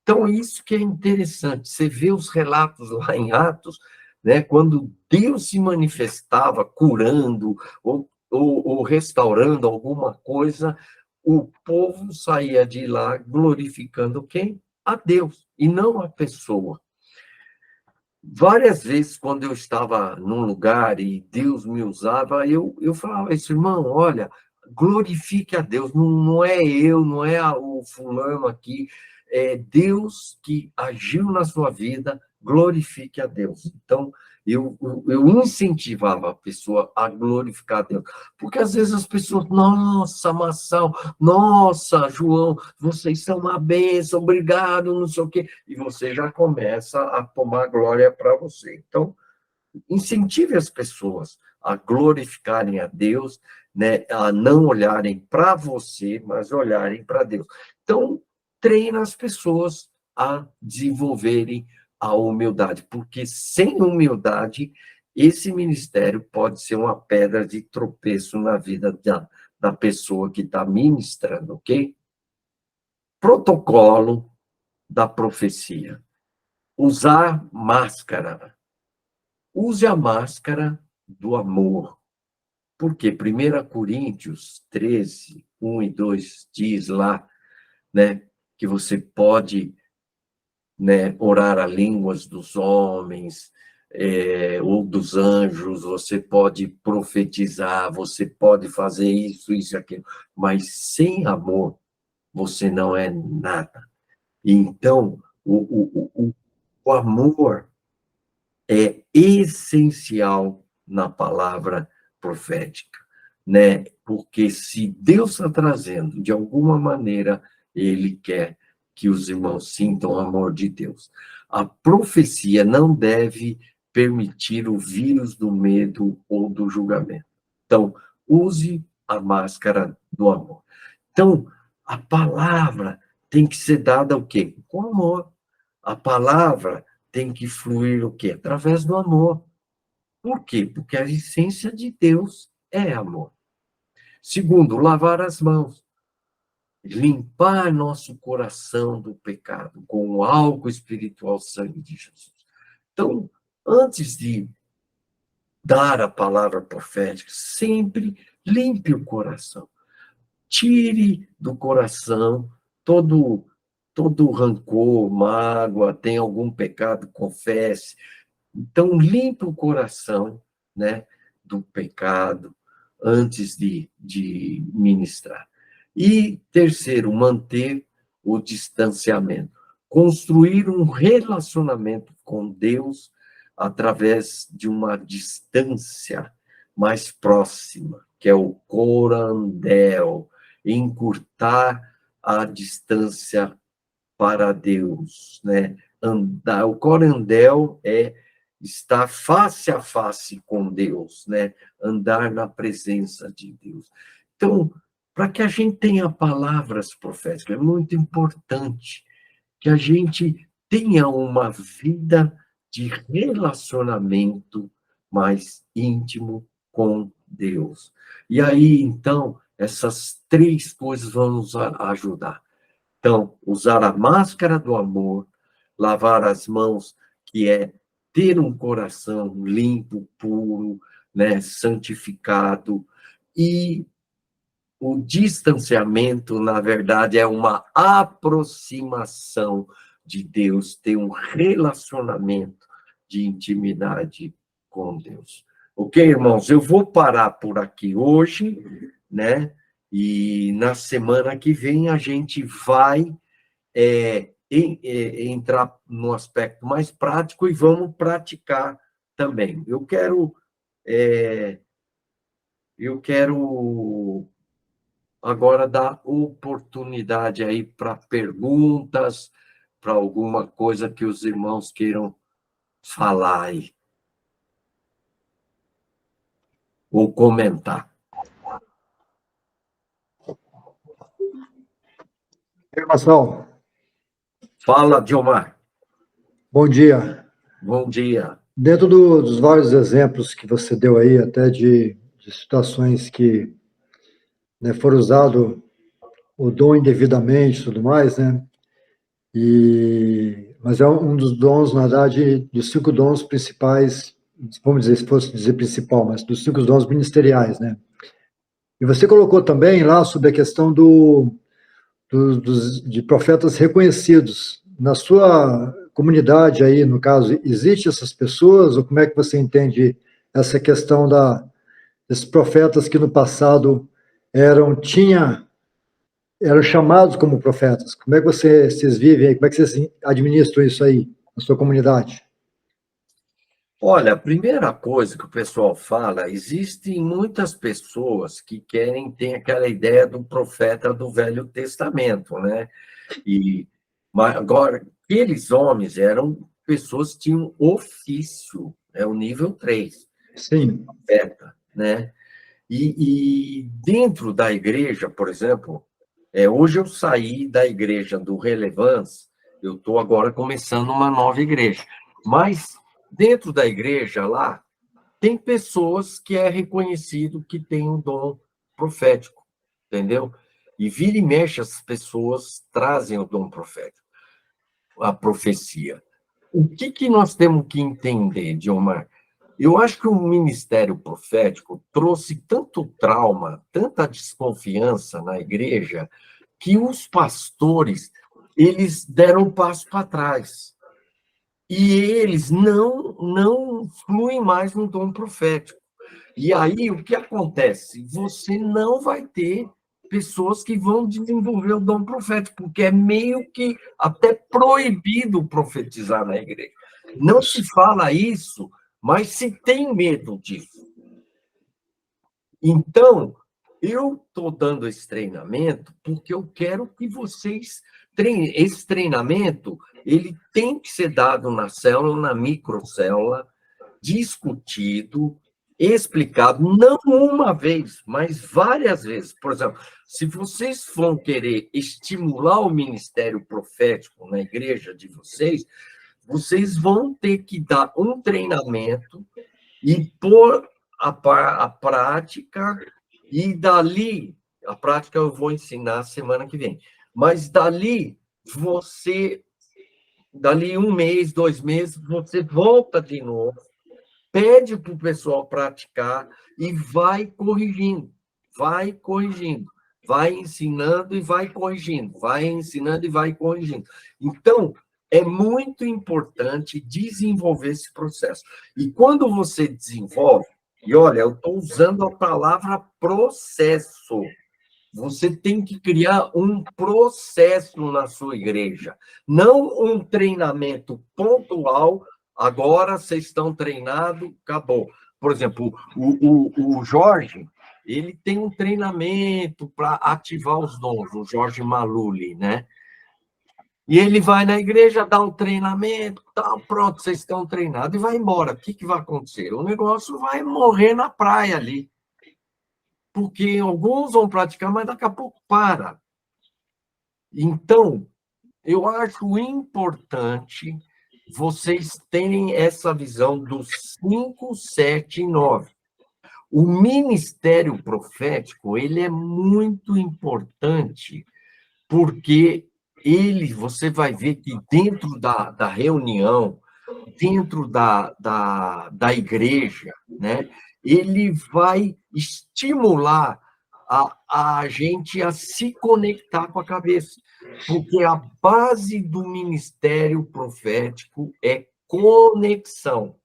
Então, isso que é interessante. Você vê os relatos lá em Atos, né, quando Deus se manifestava curando ou restaurando alguma coisa, o povo saía de lá glorificando quem? A Deus, e não a pessoa. Várias vezes, quando eu estava num lugar e Deus me usava, eu falava isso, irmão, olha, glorifique a Deus, não é eu, não é o fulano aqui, é Deus que agiu na sua vida, glorifique a Deus. Então, eu incentivava a pessoa a glorificar a Deus, porque às vezes as pessoas, nossa, Massal, nossa, João, vocês são uma bênção, obrigado, não sei o quê, e você já começa a tomar glória para você. Então, incentive as pessoas a glorificarem a Deus, né, a não olharem para você, mas olharem para Deus. Então, treina as pessoas a desenvolverem a humildade, porque sem humildade, esse ministério pode ser uma pedra de tropeço na vida da pessoa que está ministrando, ok? Protocolo da profecia. Usar máscara. Use a máscara do amor. Por quê? 1 Coríntios 13, 1 e 2 diz lá, né, que você pode, né, orar a línguas dos homens, ou dos anjos, você pode profetizar, você pode fazer isso, isso e aquilo, mas sem amor, você não é nada. Então, o amor é essencial na palavra profética, né? Porque se Deus está trazendo, de alguma maneira, Ele quer que os irmãos sintam o amor de Deus. A profecia não deve permitir o vírus do medo ou do julgamento. Então, use a máscara do amor. Então, a palavra tem que ser dada o quê? Com amor. A palavra tem que fluir o quê? Através do amor. Por quê? Porque a essência de Deus é amor. Segundo, lavar as mãos. Limpar nosso coração do pecado com o álcool espiritual sangue de Jesus. Então, antes de dar a palavra profética, sempre limpe o coração. Tire do coração todo rancor, mágoa, tem algum pecado, confesse. Então, limpa o coração, né, do pecado antes de ministrar. E, terceiro, manter o distanciamento. Construir um relacionamento com Deus através de uma distância mais próxima, que é o corandel, encurtar a distância para Deus, né? Andar, o corandel é estar face a face com Deus, né? Andar na presença de Deus. Então, para que a gente tenha palavras proféticas, é muito importante que a gente tenha uma vida de relacionamento mais íntimo com Deus. E aí, então, essas três coisas vão nos ajudar. Então, usar a máscara do amor, lavar as mãos, que é ter um coração limpo, puro, né, santificado, e o distanciamento, na verdade, é uma aproximação de Deus, ter um relacionamento de intimidade com Deus. Ok, irmãos? Eu vou parar por aqui hoje, né? E na semana que vem a gente vai entrar no aspecto mais prático e vamos praticar também. Eu quero agora dar oportunidade aí para perguntas, para alguma coisa que os irmãos queiram falar aí, ou comentar. Marcelo, Fala, Diomar. bom dia. Bom dia. Dentro dos vários exemplos que você deu aí, até de situações que, né, foram usado o dom indevidamente e tudo mais, né? Mas é um dos dons, na verdade, dos 5 dons principais, vamos dizer, se fosse dizer principal, mas dos 5 dons ministeriais, né? E você colocou também lá sobre a questão de profetas reconhecidos. Na sua comunidade aí, no caso, existem essas pessoas, ou como é que você entende essa questão desses profetas que no passado eram chamados como profetas? Como é que vocês vivem aí? Como é que vocês administram isso aí na sua comunidade? Olha, a primeira coisa que o pessoal fala, existem muitas pessoas que ter aquela ideia do profeta do Velho Testamento, né? Mas agora, aqueles homens eram pessoas que tinham ofício, é o nível 3 de Sim, profeta, né? E dentro da igreja, por exemplo, hoje eu saí da igreja do Relevance, eu estou agora começando uma nova igreja, mas dentro da igreja lá, tem pessoas que é reconhecido que tem um dom profético, entendeu? E vira e mexe, as pessoas trazem o dom profético, a profecia. O que nós temos que entender, Diomar? Eu acho que o ministério profético trouxe tanto trauma, tanta desconfiança na igreja, que os pastores, eles deram um passo para trás. E eles não fluem mais no dom profético. E aí, o que acontece? Você não vai ter pessoas que vão desenvolver o dom profético, porque é meio que até proibido profetizar na igreja. Não se fala isso, mas se tem medo disso. Então, eu estou dando esse treinamento porque eu quero que vocês treinem. Esse treinamento, ele tem que ser dado na célula, na microcélula, discutido, explicado, não uma vez, mas várias vezes. Por exemplo, se vocês vão querer estimular o ministério profético na igreja de vocês, vocês vão ter que dar um treinamento e pôr a prática, e dali, a prática eu vou ensinar semana que vem, mas dali, dali 1 mês, 2 meses, você volta de novo, pede para o pessoal praticar e vai corrigindo, vai ensinando e vai corrigindo, vai ensinando e vai corrigindo. Então, é muito importante desenvolver esse processo. E quando você desenvolve, e olha, eu estou usando a palavra processo, você tem que criar um processo na sua igreja, não um treinamento pontual. Agora vocês estão treinados, acabou. Por exemplo, o Jorge, ele tem um treinamento para ativar os dons, o Jorge Maluli, né? E ele vai na igreja, dá um treinamento, tal, pronto, vocês estão treinados, e vai embora. O que vai acontecer? O negócio vai morrer na praia ali. Porque alguns vão praticar, mas daqui a pouco para. Então, eu acho importante vocês terem essa visão dos 5, 7 e 9. O ministério profético, ele é muito importante, porque você vai ver que dentro da reunião, dentro da igreja, né, ele vai estimular a gente a se conectar com a cabeça, porque a base do ministério profético é conexão.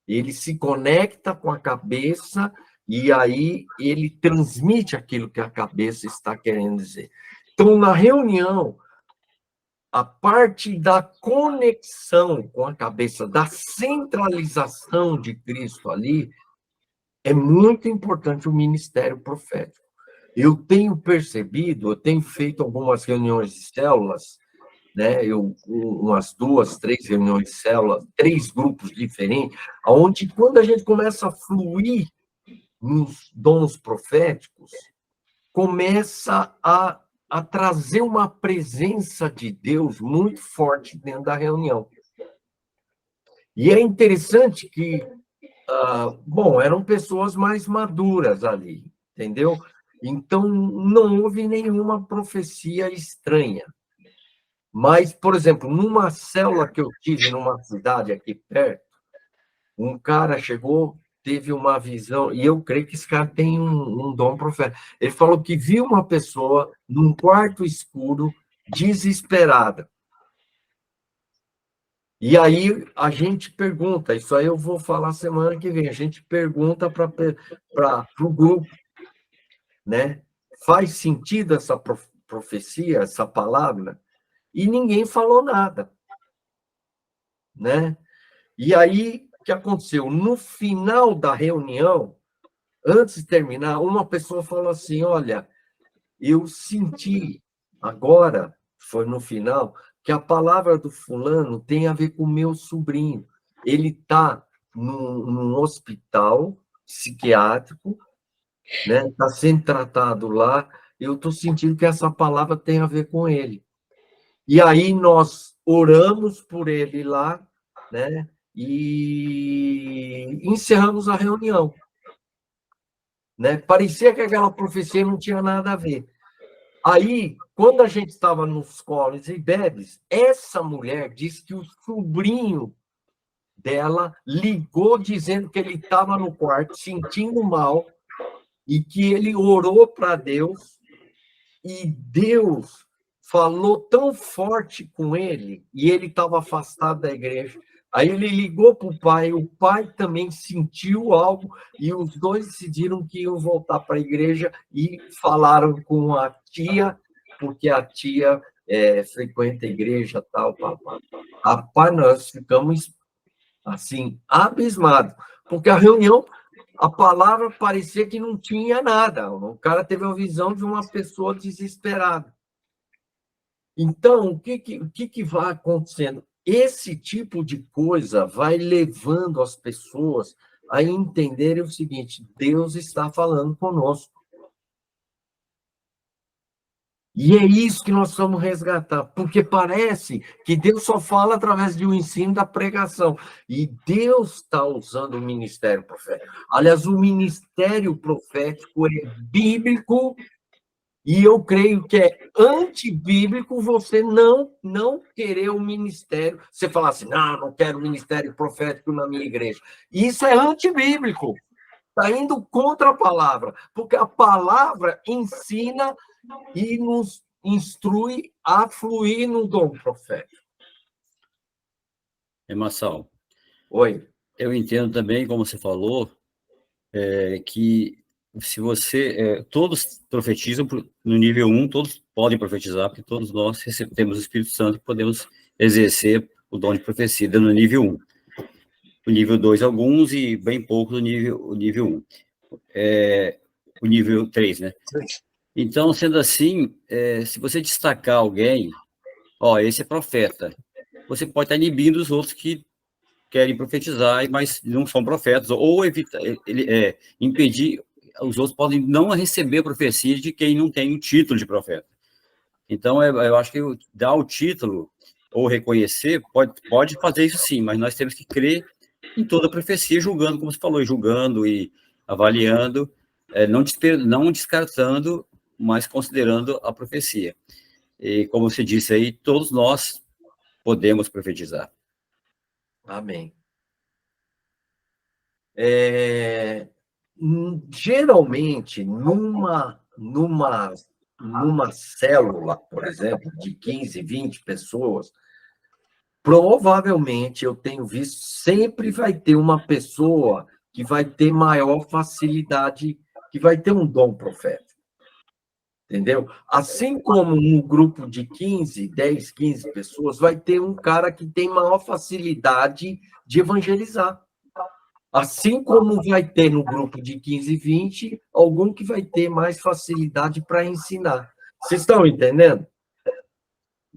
Ele se conecta com a cabeça e aí ele transmite aquilo que a cabeça está querendo dizer. Então, na reunião, a parte da conexão com a cabeça, da centralização de Cristo ali, é muito importante o ministério profético. Eu tenho percebido, eu tenho feito algumas reuniões de células, né? Umas 2, 3 reuniões de célula, 3 grupos diferentes, onde quando a gente começa a fluir nos dons proféticos, começa a trazer uma presença de Deus muito forte dentro da reunião. E é interessante que, bom, eram pessoas mais maduras ali, entendeu? Então, não houve nenhuma profecia estranha. Mas, por exemplo, numa célula que eu tive numa cidade aqui perto, um cara chegou, teve uma visão, e eu creio que esse cara tem um dom profético. Ele falou que viu uma pessoa num quarto escuro, desesperada. E aí a gente pergunta, isso aí eu vou falar semana que vem, a gente pergunta para o grupo, né? Faz sentido essa profecia, essa palavra? E ninguém falou nada, né? E aí, o que aconteceu? No final da reunião, antes de terminar, uma pessoa falou assim, olha, eu senti agora, foi no final, que a palavra do fulano tem a ver com o meu sobrinho. Ele está num hospital psiquiátrico, né? Está sendo tratado lá, eu estou sentindo que essa palavra tem a ver com ele. E aí nós oramos por ele lá, né? E encerramos a reunião, né? Parecia que aquela profecia não tinha nada a ver. Aí, quando a gente estava nos comes e bebes, essa mulher disse que o sobrinho dela ligou dizendo que ele estava no quarto sentindo mal e que ele orou para Deus e Deus falou tão forte com ele, e ele estava afastado da igreja. Aí ele ligou para o pai também sentiu algo, e os dois decidiram que iam voltar para a igreja e falaram com a tia, porque a tia frequenta a igreja, tal, tal. Rapaz, nós ficamos, assim, abismados, porque a reunião, a palavra parecia que não tinha nada. O cara teve a visão de uma pessoa desesperada. Então, o que vai acontecendo? Esse tipo de coisa vai levando as pessoas a entenderem o seguinte: Deus está falando conosco. E é isso que nós vamos resgatar, porque parece que Deus só fala através de um ensino da pregação. E Deus está usando o ministério profético. Aliás, o ministério profético é bíblico. E eu creio que é antibíblico você não querer o ministério. Você falar assim, não quero ministério profético na minha igreja. Isso é antibíblico. Está indo contra a palavra. Porque a palavra ensina e nos instrui a fluir no dom profético. Marçal, Oi. eu entendo também, como você falou, que se você... todos profetizam no nível 1, todos podem profetizar, porque todos nós temos o Espírito Santo e podemos exercer o dom de profecia no nível 1. O nível 2, alguns, e bem pouco no nível 1. O nível 3, né? Então, sendo assim, se você destacar alguém, esse é profeta, você pode estar inibindo os outros que querem profetizar, mas não são profetas, ou impedir, os outros podem não receber a profecia de quem não tem o título de profeta. Então, eu acho que dar o título, ou reconhecer, pode fazer isso sim, mas nós temos que crer em toda a profecia, julgando, como você falou, julgando e avaliando, não descartando, mas considerando a profecia. E, como você disse aí, todos nós podemos profetizar. Amém. Geralmente, numa célula, por exemplo, de 15, 20 pessoas, provavelmente, eu tenho visto, sempre vai ter uma pessoa que vai ter maior facilidade, que vai ter um dom profético. Entendeu? Assim como no grupo de 15, 10, 15 pessoas, vai ter um cara que tem maior facilidade de evangelizar. Assim como vai ter no grupo de 15, 20, algum que vai ter mais facilidade para ensinar. Vocês estão entendendo?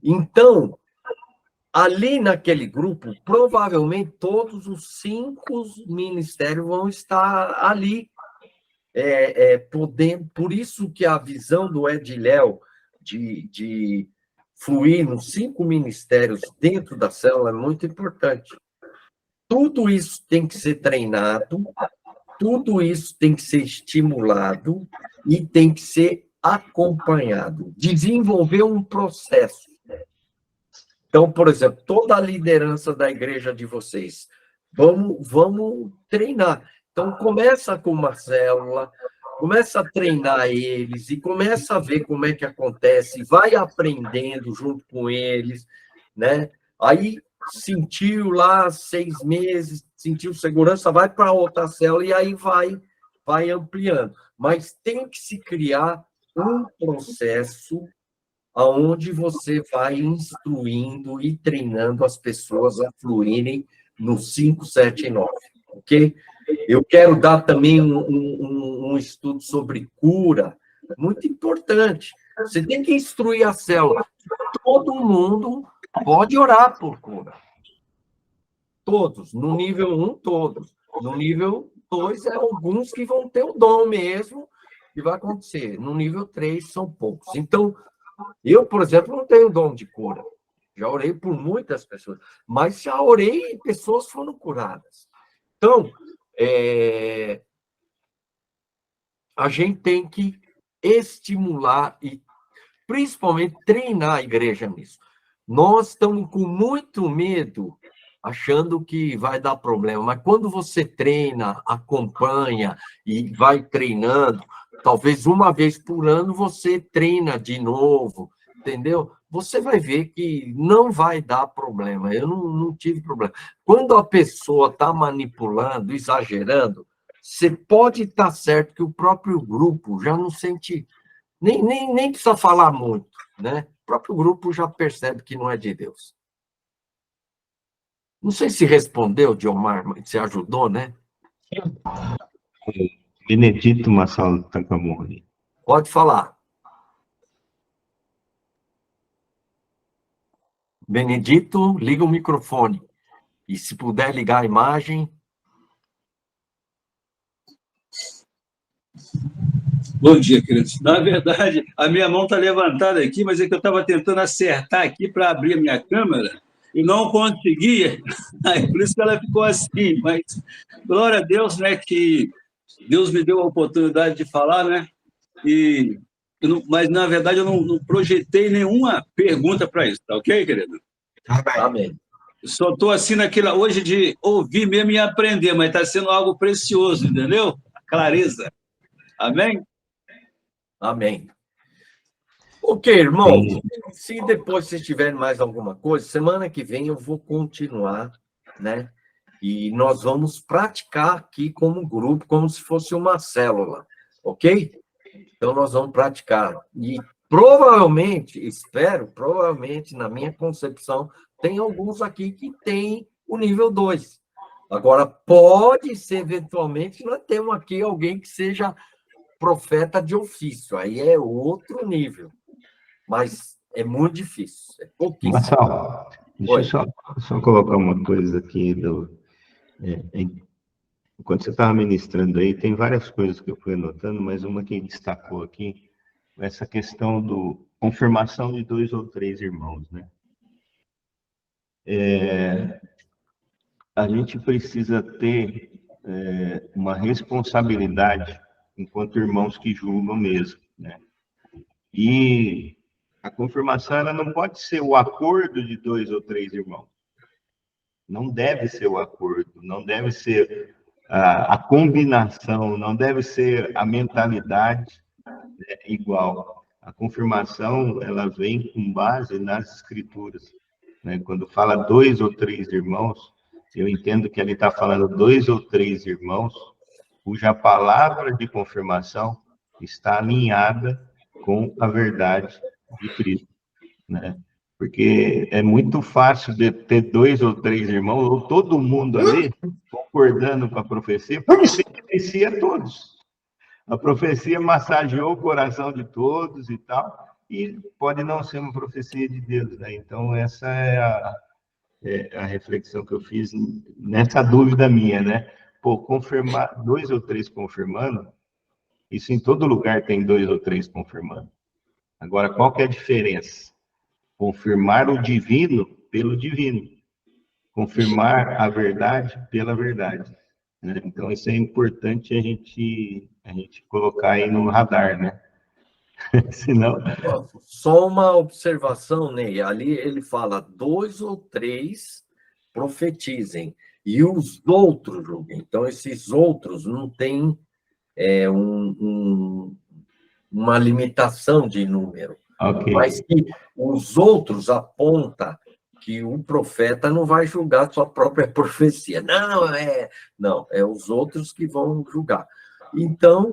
Então, ali naquele grupo, provavelmente todos os 5 ministérios vão estar ali, podendo. Por isso que a visão do Ediléu de fluir nos 5 ministérios dentro da célula é muito importante. Tudo isso tem que ser treinado, tudo isso tem que ser estimulado e tem que ser acompanhado. Desenvolver um processo. Então, por exemplo, toda a liderança da igreja de vocês, vamos treinar. Então, começa com uma célula, começa a treinar eles e começa a ver como é que acontece, vai aprendendo junto com eles, né? Aí, sentiu lá 6 meses, sentiu segurança, vai para outra célula e aí vai ampliando. Mas tem que se criar um processo aonde você vai instruindo e treinando as pessoas a fluírem no 5, 7 e 9, ok? Eu quero dar também um estudo sobre cura, muito importante. Você tem que instruir a célula. Todo mundo pode orar por cura. Todos. No nível 1, todos. No nível 2, alguns que vão ter o dom mesmo, e vai acontecer. No nível 3, são poucos. Então, eu, por exemplo, não tenho dom de cura. Já orei por muitas pessoas, mas já orei e pessoas foram curadas. Então, a gente tem que estimular e, principalmente, treinar a igreja nisso. Nós estamos com muito medo, achando que vai dar problema, mas quando você treina, acompanha e vai treinando, talvez uma vez por ano você treina de novo, entendeu? Você vai ver que não vai dar problema. Eu não tive problema. Quando a pessoa está manipulando, exagerando, você pode estar certo que o próprio grupo já não sente, nem precisa falar muito, né? O próprio grupo já percebe que não é de Deus. Não sei se respondeu, Diomar, mas você ajudou, né? Benedito Massalo Takamori. Pode falar. Benedito, liga o microfone. E se puder ligar a imagem. Bom dia, queridos. Na verdade, a minha mão está levantada aqui, mas é que eu estava tentando acertar aqui para abrir a minha câmera e não conseguia. Por isso que ela ficou assim. Mas, glória a Deus, né, que Deus me deu a oportunidade de falar, né? Mas, na verdade, eu não projetei nenhuma pergunta para isso, tá ok, querido? Amém. Eu só estou assim naquela hoje de ouvir mesmo e aprender, mas está sendo algo precioso, entendeu? A clareza. Amém? Amém. Ok, irmão. Se depois vocês tiverem mais alguma coisa, semana que vem eu vou continuar, né? E nós vamos praticar aqui como grupo, como se fosse uma célula, ok? Então, nós vamos praticar. E provavelmente, na minha concepção, tem alguns aqui que tem o nível 2. Agora, pode ser, eventualmente, nós temos aqui alguém que seja profeta de ofício. Aí é outro nível. Mas é muito difícil. É pouquíssimo. Marcelo, deixa eu só colocar uma coisa aqui. Enquanto você estava ministrando aí, tem várias coisas que eu fui anotando, mas uma que destacou aqui, essa questão do confirmação de 2 ou 3 irmãos, né? A gente precisa ter uma responsabilidade enquanto irmãos que julgam mesmo, né? E a confirmação, ela não pode ser o acordo de 2 ou 3 irmãos. Não deve ser o acordo, não deve ser a combinação, não deve ser a mentalidade, né, igual. A confirmação, ela vem com base nas escrituras. né? Quando fala 2 ou 3 irmãos, eu entendo que ele está falando 2 ou 3 irmãos cuja palavra de confirmação está alinhada com a verdade de Cristo, né? Porque é muito fácil de ter 2 ou 3 irmãos, ou todo mundo ali, concordando com a profecia, porque se beneficia todos. A profecia massageou o coração de todos e tal, e pode não ser uma profecia de Deus, né? Então, essa é a reflexão que eu fiz nessa dúvida minha, né? Pô, confirmar 2 ou 3 confirmando, isso em todo lugar tem 2 ou 3 confirmando. Agora, qual que é a diferença? Confirmar o divino pelo divino. Confirmar a verdade pela verdade, né? Então, isso é importante a gente colocar aí no radar, né? Senão... Só uma observação, Ney. Ali ele fala 2 ou 3 profetizem e os outros julguem. Então, esses outros não têm uma limitação de número. Okay. Mas que os outros apontam que o profeta não vai julgar sua própria profecia. Não, é os outros que vão julgar. Então,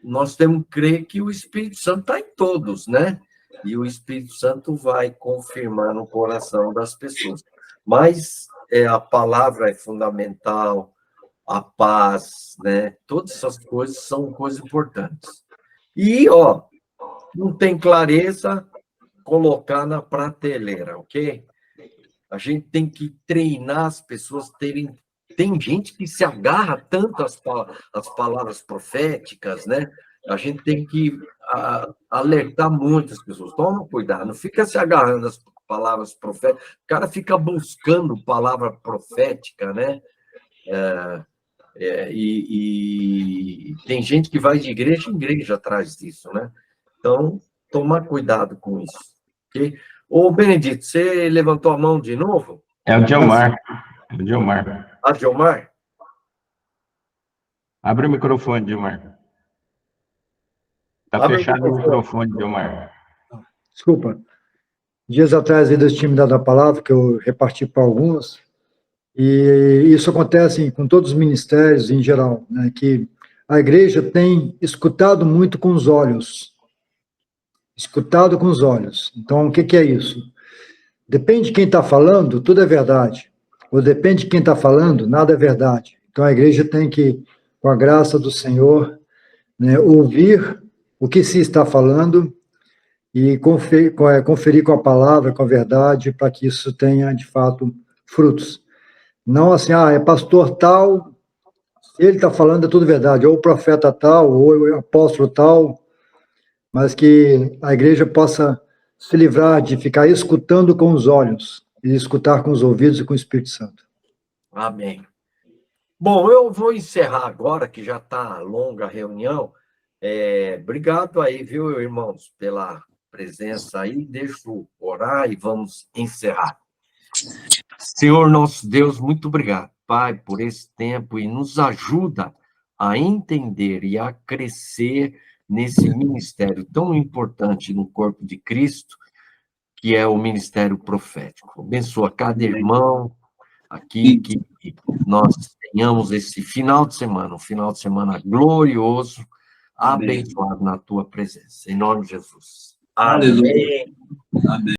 nós temos que crer que o Espírito Santo está em todos, né? E o Espírito Santo vai confirmar no coração das pessoas. Mas a palavra é fundamental, a paz, né? Todas essas coisas são coisas importantes. E, não tem clareza, colocar na prateleira, ok? A gente tem que treinar as pessoas terem... Tem gente que se agarra tanto às palavras proféticas, né? A gente tem que alertar muito as pessoas. Toma cuidado, não fica se agarrando às palavras proféticas. O cara fica buscando palavra profética, né? E tem gente que vai de igreja em igreja atrás disso, né? Então, tomar cuidado com isso. Okay? Ô, Benedito, você levantou a mão de novo? É o Diomar. Diomar. Ah, Diomar? Abre o microfone, Diomar. Está fechado o microfone, Diomar. Desculpa. Dias atrás, Deus tinha me dado a palavra, que eu reparti para alguns, e isso acontece com todos os ministérios em geral, né, que a igreja tem escutado muito com os olhos. Escutado com os olhos. Então, o que é isso? Depende de quem está falando, tudo é verdade. Ou depende de quem está falando, nada é verdade. Então, a igreja tem que, com a graça do Senhor, né, ouvir o que se está falando e conferir com a palavra, com a verdade, para que isso tenha, de fato, frutos. Não assim, é pastor tal, ele está falando, é tudo verdade, ou o profeta tal, ou o apóstolo tal, mas que a igreja possa se livrar de ficar escutando com os olhos e escutar com os ouvidos e com o Espírito Santo. Amém. Bom, eu vou encerrar agora, que já está longa a reunião. Obrigado aí, viu, irmãos, pela presença aí. Deixa eu orar e vamos encerrar. Senhor nosso Deus, muito obrigado, Pai, por esse tempo e nos ajuda a entender e a crescer nesse ministério tão importante no corpo de Cristo, que é o ministério profético. Abençoa cada irmão aqui, que nós tenhamos esse final de semana, um final de semana glorioso, abençoado na tua presença. Em nome de Jesus. Amém. Amém.